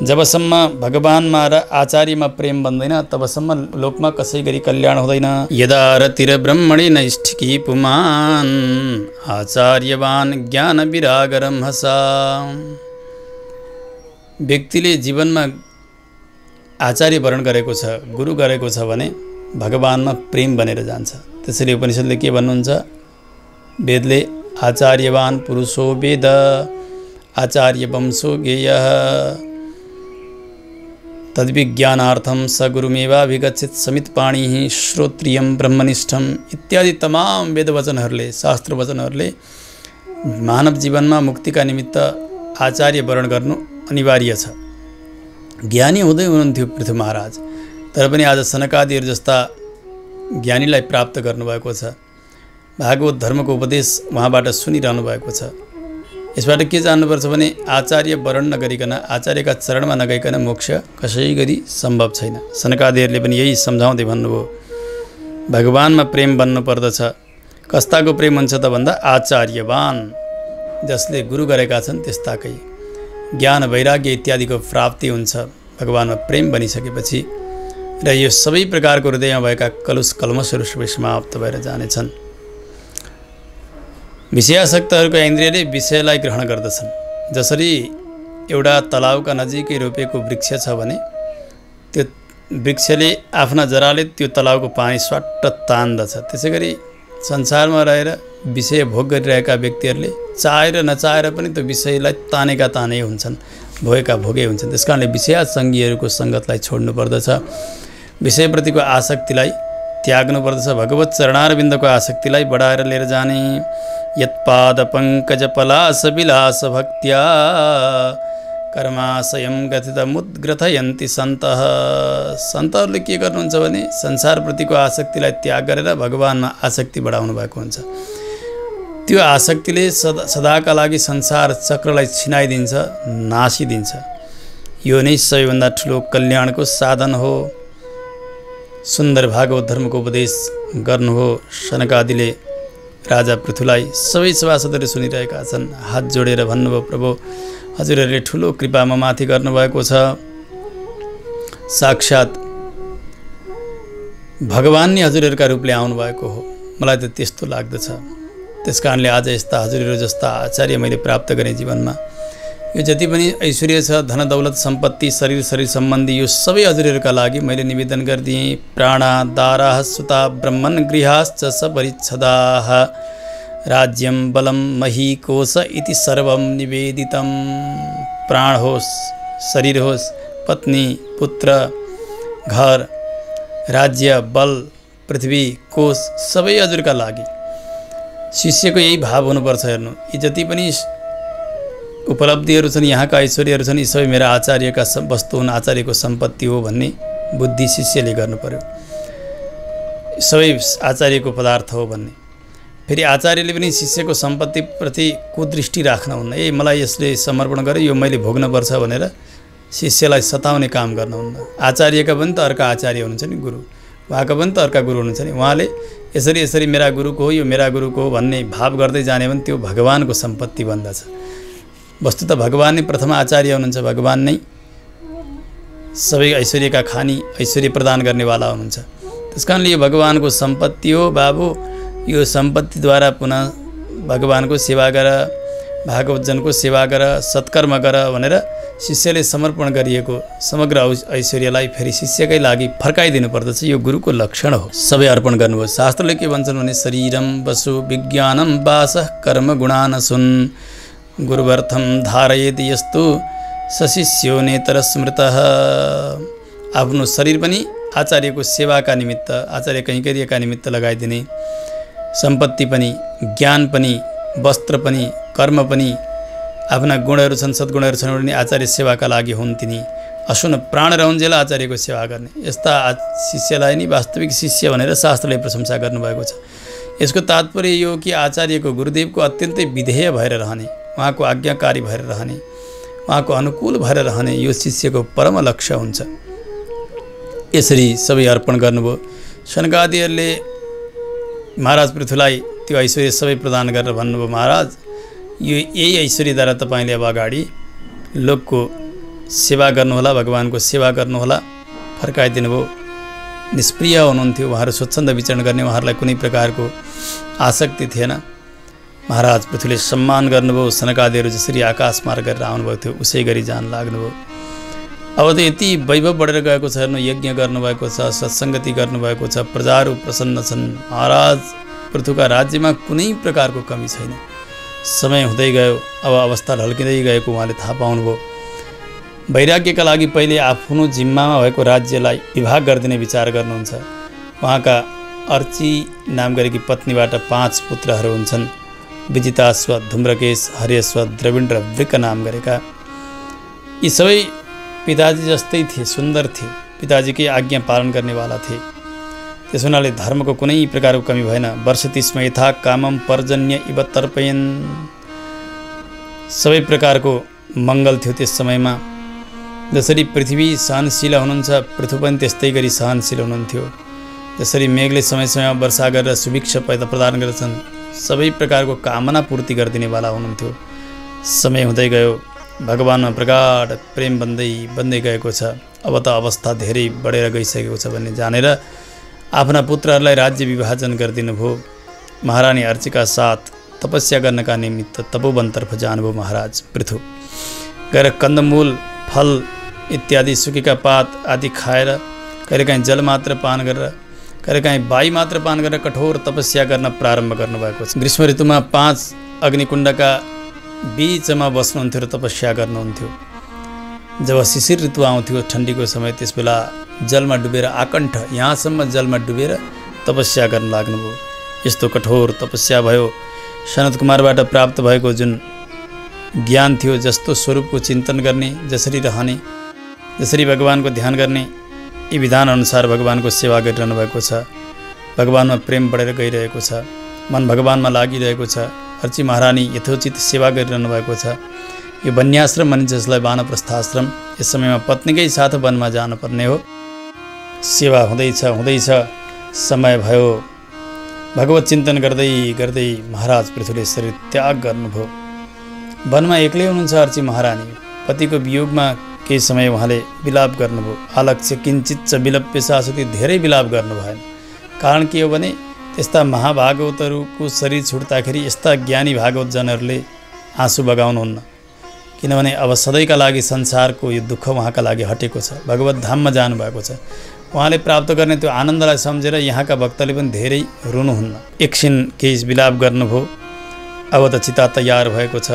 जबसम्म भगवानमा र आचार्यमा प्रेम बन्दैन तबसम्म लोकमा कसै गरी कल्याण हुँदैन। यदा रतिर ब्रह्मणि नैष्ठिकी पुमान आचार्यवान ज्ञान विरागरम हसा। व्यक्तिले जीवनमा आचार्य वरण गरेको छ, गुरु गरेको छ भने भगवानमा प्रेम बनेर जान्छ। त्यसरी उपनिषदले के भन्नुहुन्छ? वेदले आचार्यवान पुरुषो वेद आचार्य वंशो गेयः तद्विज्ञानार्थम स गुरुमेवाभिगच्छेत् समितपाणिः श्रोत्रियं ब्रह्मनिष्ठम इत्यादि तमाम वेदवचनहरूले, शास्त्र वचनहरूले मानव जीवनमा मुक्तिका निमित्त आचार्य वरण गर्नु अनिवार्य छ। ज्ञानी हुँदै हुनुहुन्थ्यो पृथ्वी महाराज, तर पनि आज सनकादिहरू जस्ता ज्ञानीलाई प्राप्त गर्नुभएको छ। भागवत धर्मको उपदेश उहाँबाट सुनिरहनु भएको छ। यसबाट के जान्नुपर्छ भने आचार्य वरण नगरिकन, आचार्यका चरणमा नगइकन मोक्ष कसै गरी सम्भव छैन। सनकादिहरूले पनि यही सम्झाउँदै भन्नुभयो, भगवानमा प्रेम बन्नु पर्दछ। कस्ताको प्रेम हुन्छ त भन्दा आचार्यवान, जसले गुरु गरेका छन् त्यस्ताकै। ज्ञान वैराग्य इत्यादिको प्राप्ति हुन्छ भगवानमा प्रेम बनिसकेपछि, र यो सबै प्रकारको हृदयमा भएका कलुष कल्मषहरू सबै समाप्त भएर जानेछन्। विषयासक्तहरूका इन्द्रियले विषयलाई ग्रहण गर्दछन्। जसरी एउटा तलाउका नजिकै रोपेको वृक्ष छ भने त्यो वृक्षले आफ्ना जराले त्यो तलाउको पानी स्वाट्ट तान्दछ, त्यसै गरी संसारमा रहेर विषय भोग गरिरहेका व्यक्तिहरूले चाहेर नचाहेर पनि त्यो विषयलाई तानेका तानै हुन्छन्, भोगेका भोगै हुन्छन्। त्यस कारणले विषयासङ्गीहरूको सङ्गतलाई छोड्नु पर्दछ, विषयप्रतिको आसक्तिलाई त्याग्नु पर्दछ, भगवत चरणारविन्दको आसक्तिलाई बढाएर लिएर जाने। यत्पाद पङ्कज पलास विलास भक्त्या कर्माशयम गतितमुद्ग्रथयन्ति सन्तः। सन्तहरूले के गर्नुहुन्छ भने संसारप्रतिको आसक्तिलाई त्याग गरेर भगवानमा आसक्ति बढाउनु भएको हुन्छ। त्यो आसक्तिले सदाका लागि संसार चक्रलाई छिनाइदिन्छ, नासिदिन्छ। यो नै सबैभन्दा ठुलो कल्याणको साधन हो। सुन्दर भागवत धर्मको उपदेश गर्नु हो सनकादिले राजा पृथुलाई। सबै सभासदहरू सुनिरहेका छन्, हात जोडेर भन्नुभयो, प्रभु हजुरहरूले ठुलो कृपा म माथि गर्नुभएको छ। साक्षात् भगवान नै हजुरहरूका रूपले आउनुभएको हो, मलाई त त्यस्तो लाग्दछ। त्यस कारणले आज यस्ता हजुरहरू जस्ता आचार्य मैले प्राप्त गरेँ जीवनमा। यो जति पनि ऐश्वर्य छ, धन दौलत सम्पत्ति, शरीर सम्बन्धी, यो सबै हजुरहरूका लागि मैले निवेदन गरिदिएँ। प्राणा दाराः सुता ब्रह्मन् गृहाश्च सपरिच्छदाः राज्यं बलं मही कोश इति सर्वं निवेदितं। प्राण होस्, शरीर होस्, पत्नी, पुत्र, घर, राज्य, बल, पृथ्वी, कोश सबै हजुरका लागि। शिष्यको यही भाव हुनुपर्छ। हेर्नु, यी जति पनि उपलब्धिहरू छन्, यहाँका ऐश्वर्यहरू छन्, यी सबै मेरा आचार्यका वस्तु हुन्, आचार्यको सम्पत्ति हो भन्ने बुद्धि शिष्यले गर्नु पर्यो। सबै आचार्यको पदार्थ हो भन्ने। फेरि आचार्यले पनि शिष्यको सम्पत्तिप्रति कुदृष्टि राख्न हुन्न। ए मलाई यसले समर्पण गरे, यो मैले भोग्नुपर्छ भनेर शिष्यलाई सताउने काम गर्नुहुन्न। आचार्यका पनि त अर्का आचार्य हुनुहुन्छ नि, गुरु, उहाँका पनि त अर्का गुरु हुनुहुन्छ नि। उहाँले यसरी यसरी मेरा गुरुको हो, यो मेरा गुरुको हो भन्ने भाव गर्दै जाने भने त्यो भगवानको सम्पत्ति बन्दछ। वस्तु त भगवान नै प्रथम आचार्य हुनुहुन्छ। भगवान नै सबै ऐश्वर्यका खानी, ऐश्वर्य प्रदान गर्नेवाला हुनुहुन्छ। त्यस कारणले यो भगवानको सम्पत्ति हो बाबु। यो सम्पत्तिद्वारा पुनः भगवानको सेवा गर, भागवतजनको सेवा गर, सत्कर्म गर भनेर शिष्यले समर्पण गरिएको समग्र ऐश्वर्यलाई फेरि शिष्यकै लागि फर्काइदिनु पर्दछ। यो गुरुको लक्षण हो। सबै अर्पण गर्नुभयो। शास्त्रले के भन्छन् भने शरीरम वसु विज्ञानम वासः कर्म गुणानसुन् गुरुवर्थम धारयेति यस्तु सशिष्यो नेतर स्मृतः। आफ्नो शरीर पनि आचार्यको सेवाका निमित्त, आचार्य कैङ्कर्यका निमित्त लगाइदिने, सम्पत्ति पनि, ज्ञान पनि, वस्त्र पनि, कर्म पनि, आफ्ना गुणहरू छन्, सद्गुणहरू छन् भने आचार्य सेवाका लागि हुन् तिनी। असुन प्राण रहन्जेल आचार्यको सेवा गर्ने यस्ता शिष्यलाई नै वास्तविक शिष्य भनेर शास्त्रले प्रशंसा गर्नुभएको छ। यसको तात्पर्य यो कि आचार्यको गुरुदेवको अत्यन्तै विधेय भएर रहने, उहाँको आज्ञाकारी भएर रहने, उहाँको अनुकूल भएर रहने यो शिष्यको परम लक्ष्य हुन्छ। यसरी सबै अर्पण गर्नुभयो। सनकादिहरूले महाराज पृथुलाई त्यो ऐश्वर्य सबै प्रदान गरेर भन्नुभयो, महाराज यो यही ऐश्वर्यद्वारा तपाईँले अब अगाडि लोकको सेवा गर्नुहोला, भगवानको सेवा गर्नुहोला। फर्काइदिनु भयो। निष्प्रिय हुनुहुन्थ्यो, उहाँहरू स्वच्छन्द विचरण गर्ने, उहाँहरूलाई कुनै प्रकारको आसक्ति थिएन। महाराज पृथुले सम्मान गर्नुभयो। सनकादिहरू जसरी आकाश मार्ग गरेर आउनुभएको थियो उसै गरी जान लाग्नुभयो। अब त यति वैभव बढेर गएको छ। हेर्नु, यज्ञ गर्नुभएको छ, सत्सङ्गति गर्नुभएको छ, प्रजाहरू प्रसन्न छन्। महाराज पृथुका राज्यमा कुनै प्रकारको कमी छैन। समय हुँदै गयो, अब अवस्था ढल्किँदै गएको उहाँले थाहा पाउनुभयो। वैराग्यका लागि पहिले आफ्नो जिम्मामा भएको राज्यलाई विभाग गरिदिने विचार गर्नुहुन्छ। उहाँका अर्ची नाम गरेकी पत्नीबाट 5 पुत्रहरू हुन्छन्। विजिताश्व, धूम्रकेश, हर्यश्व, द्रविण र वृक नाम गरेका। यी सबै पिताजी जस्तै थिए, सुन्दर थिए, पिताजीकै आज्ञा पालन गर्नेवाला थिए। त्यस हुनाले धर्मको कुनै प्रकारको कमी भएन। वर्ष 30 यथा कामम पर्जन्य इव तर्पयन्। सबै प्रकारको मङ्गल थियो त्यस समयमा। जसरी पृथ्वी सहनशील हुनुहुन्छ, पृथु पनि त्यस्तै गरी सहनशील हुनुहुन्थ्यो। जसरी मेघले समय समयमा वर्षा गरेर सुभिक्ष पैदा प्रदान गर्छन्, सबै प्रकारको कामना पूर्ति गरिदिनेवाला हुनुहुन्थ्यो। समय हुँदै गयो, भगवानमा प्रगाढ प्रेम बन्दै गएको छ। अब त अवस्था धेरै बढेर गइसकेको छ भन्ने जानेर आफ्ना पुत्रहरूलाई राज्य विभाजन गरिदिनु भयो। महारानी अर्चीका साथ तपस्या गर्नका निमित्त तपोवनतर्फ जानुभयो महाराज पृथु। गएर कन्दमूल फल इत्यादि सुकेका पात आदि खाएर कहिलेकाहीँ जल मात्र पान गरेर कहिलेकाहीँ वायु मात्र पान गरेर कठोर तपस्या गर्न प्रारम्भ गर्नुभएको छ। ग्रीष्म ऋतुमा 5 अग्निकुण्डका बीचमा बस्नुहुन्थ्यो र तपस्या गर्नुहुन्थ्यो। जब शिशिर ऋतु आउँथ्यो ठन्डीको समय त्यसबेला जलमा डुबेर आकण्ठ यहाँसम्म जलमा डुबेर तपस्या गर्न लाग्नुभयो। यस्तो कठोर तपस्या भयो। सनत कुमारबाट प्राप्त भएको जुन ज्ञान थियो, जस्तो स्वरूपको चिन्तन गर्ने, जसरी रहने, जसरी भगवानको ध्यान गर्ने, यी विधानअनुसार भगवानको सेवा गरिरहनु भएको छ। भगवानमा प्रेम बढेर गइरहेको छ। मन भगवानमा लागिरहेको छ। अर्ची महारानी यथोचित सेवा गरिरहनु भएको छ। यो वन्याश्रम भनिन्छ जसलाई वानप्रस्थाश्रम। यस समयमा पत्नीकै साथ वनमा जानुपर्ने हो। सेवा हुँदैछ समय भयो। भगवत चिन्तन गर्दै गर्दै महाराज पृथुले शरीर त्याग गर्नुभयो। वनमा एक्लै हुनुहुन्छ अर्ची महारानी। पतिको वियोगमा केही समय उहाँले विलाप गर्नुभयो। आलक्ष्य किञ्चिच्च विलप्य सासुति, धेरै विलाप गर्नु भएन। कारण के हो भने त्यस्ता महाभागवतहरूको शरीर छुट्दाखेरि यस्ता ज्ञानी भागवतजनहरूले आँसु बगाउनुहुन्न। किनभने अब सधैँका लागि संसारको यो दुःख उहाँका लागि हटेको छ। भगवत धाममा जानुभएको छ। उहाँले प्राप्त गर्ने त्यो आनन्दलाई सम्झेर यहाँका भक्तले पनि धेरै रुनुहुन्न। एकछिन केही विलाप गर्नुभयो। अब त चिता तयार भएको छ।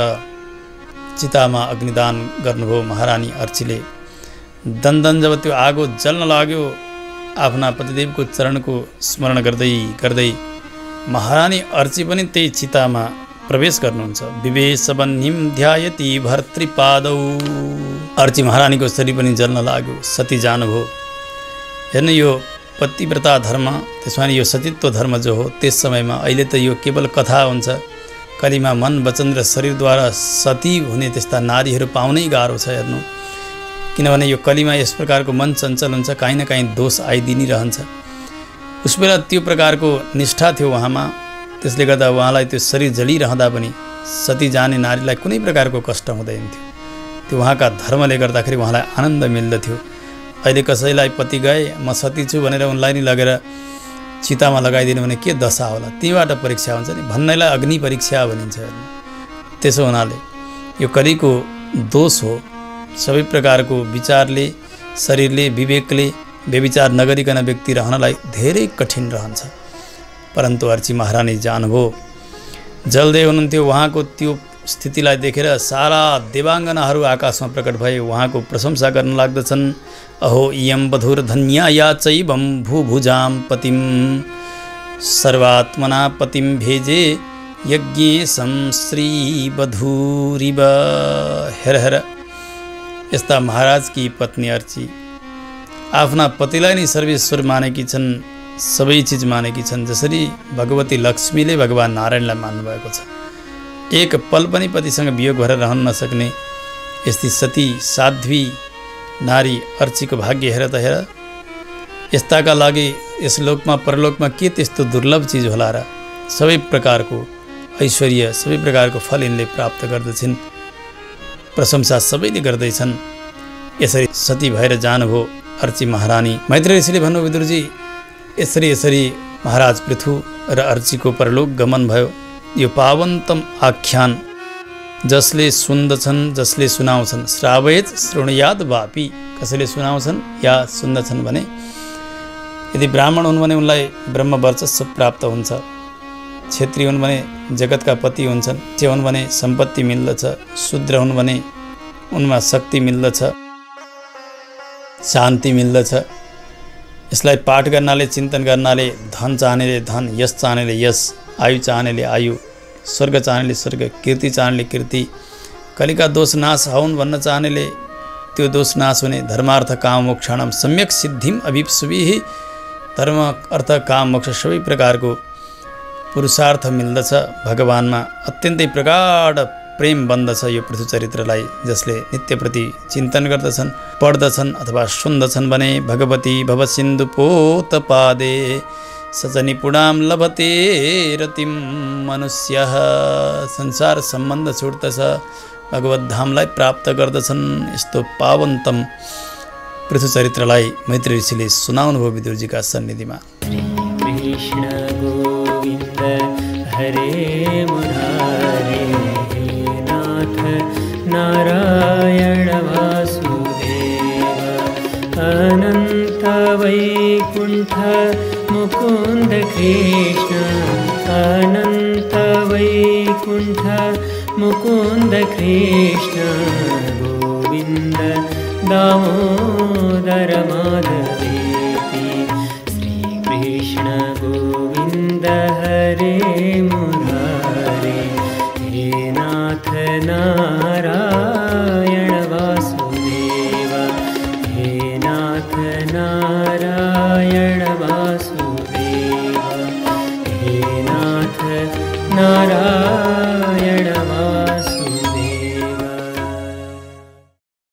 चितामा अग्निदान गर्नुभयो महारानी अर्चीले। दन्दन जब त्यो आगो जल्न लाग्यो, आफ्ना पतिदेवको चरणको स्मरण गर्दै गर्दै महारानी अर्ची पनि त्यही चितामा प्रवेश गर्नुहुन्छ। विवेशवह्निं ध्यायति भर्तृपादौ। अर्ची महारानीको शरीर पनि जल्न लाग्यो। सती जानुभयो। हेर्नु, यो पतिव्रता धर्म, त्यसमा यो सतीत्व धर्म जो हो, त्यस समयमा अहिले त यो केवल कथा हुन्छ। कलिमा मन वचन र शरीरद्वारा सती हुने त्यस्ता नारीहरू पाउनै गाह्रो छ। हेर्नु, किनभने यो कलिमा यस प्रकारको मन चञ्चल हुन्छ, काहीँ न काहीँ दोष आइदिनै रहन्छ। उस बेला त्यो प्रकारको निष्ठा थियो उहाँमा। त्यसले गर्दा उहाँलाई त्यो शरीर जलिरहँदा पनि सती जाने नारीलाई कुनै प्रकारको कष्ट हुँदैन थियो। त्यो उहाँका धर्मले गर्दाखेरि उहाँलाई आनन्द मिल्दथ्यो। अहिले कसैलाई पति गए, म सती छु भनेर उनलाई नि लगेर चितामा लगाइदिनु भने के दशा होला। त्यहीबाट परीक्षा हुन्छ नि, भन्नेलाई अग्नि परीक्षा भनिन्छ। त्यसो हुनाले यो कलिको दोष हो। सबै प्रकारको विचारले, शरीरले, विवेकले व्यभिचार नगरिकन व्यक्ति रहनलाई धेरै कठिन रहन्छ। परन्तु अर्ची महारानी जानुभयो। जल्दै हुनुहुन्थ्यो। उहाँको त्यो स्थितिलाई देखेर सारा देवाङ्गनाहरू आकाशमा प्रकट भए, उहाँको प्रशंसा गर्न लाग्दछन्। अहो इयं वधुर्धन्या या चैवं भूभुजां पतिं सर्वात्मना पतिं भेजे यज्ञे श्रीवधूरिव। हेर हेर, यस्ता महाराजकी पत्नी अर्ची आफ्ना पतिलाई नै सर्वेश्वर मानेकी छन्, सबै चिज मानेकी छन्। जसरी भगवती लक्ष्मीले भगवान नारायणलाई मान्नुभएको छ। एक पल पनि पतिसँग वियोग भएर रहन नसक्ने यस्ती सती साध्वी नारी अर्चीको भाग्य हेर त हेर। यस्ताका लागि यस लोकमा परलोकमा के त्यस्तो दुर्लभ चिज होला र। सबै प्रकारको ऐश्वर्य, सबै प्रकारको फल यिनले प्राप्त गर्दछन्। प्रशंसा सबैले गर्दैछन्। यसरी सती भएर जानुभयो अर्ची महारानी। मैत्रेय ऋषिले भन्नु, विदुरजी यसरी महाराज पृथु र अर्चीको परलोक गमन भयो। यो पावन्तम आख्यान जसले सुन्दछन्, जसले सुनाउँछन्, श्रावयेत शृणुयाद वापी, कसैले सुनाउँछन् या सुन्दछन् भने, यदि ब्राह्मण हुन् भने उनलाई ब्रह्म वर्चस्व प्राप्त हुन्छ। क्षेत्रीय हुन् भने जगतका पति हुन्छन्। जे हुन् भने सम्पत्ति मिल्दछ। शूद्र हुन् भने उनमा शक्ति मिल्दछ, शान्ति मिल्दछ। यसलाई पाठ गर्नाले, चिन्तन गर्नाले धन चाहनेले धन, यश चाहनेले यश, आयु चाहनेले आयु, स्वर्ग चाहनेले स्वर्ग, कीर्ति चाहनेले कीर्ति, कलिका दोष नाश हौन् भन्न चाहनेले त्यो दोष नाश हुने। धर्मार्थ काम मोक्षाणाम सम्यक सिद्धिम अभिप्सुभिः। धर्म अर्थ काम मोक्ष सबै प्रकारको पुरुषार्थ मिल्दछ। भगवानमा अत्यन्तै प्रगाढ प्रेम बन्दछ यो पृथु चरित्रलाई। जसले नित्यप्रति चिन्तन गर्दछन्, पढ्दछन् अथवा सुन्दछन् भने भगवती भवसिन्धु पोतपादे सचनिपुणाम लभते रतिम मनुष्य। संसार सम्बन्ध छुट्दछ, भगवत धामलाई प्राप्त गर्दछन्। यस्तो पावन्तम पृथु चरित्रलाई मैत्रेय ऋषिले सुनाउनुभयो विदुरजीका सन्निधिमा। कृष्ण गोविन्द हरे मुरारी। नारायण वासुदेव अनंत वैकुंठ मुकुंद कृष्ण अनंत वैकुंठ मुकुंद कृष्ण गोविंद दामोदर माधवेति श्री कृष्ण गोविंद हरे मुरारे हे नाथ नारायण वासुदेव हे नाथ नारायण वासुदेव हे नाथ नारायण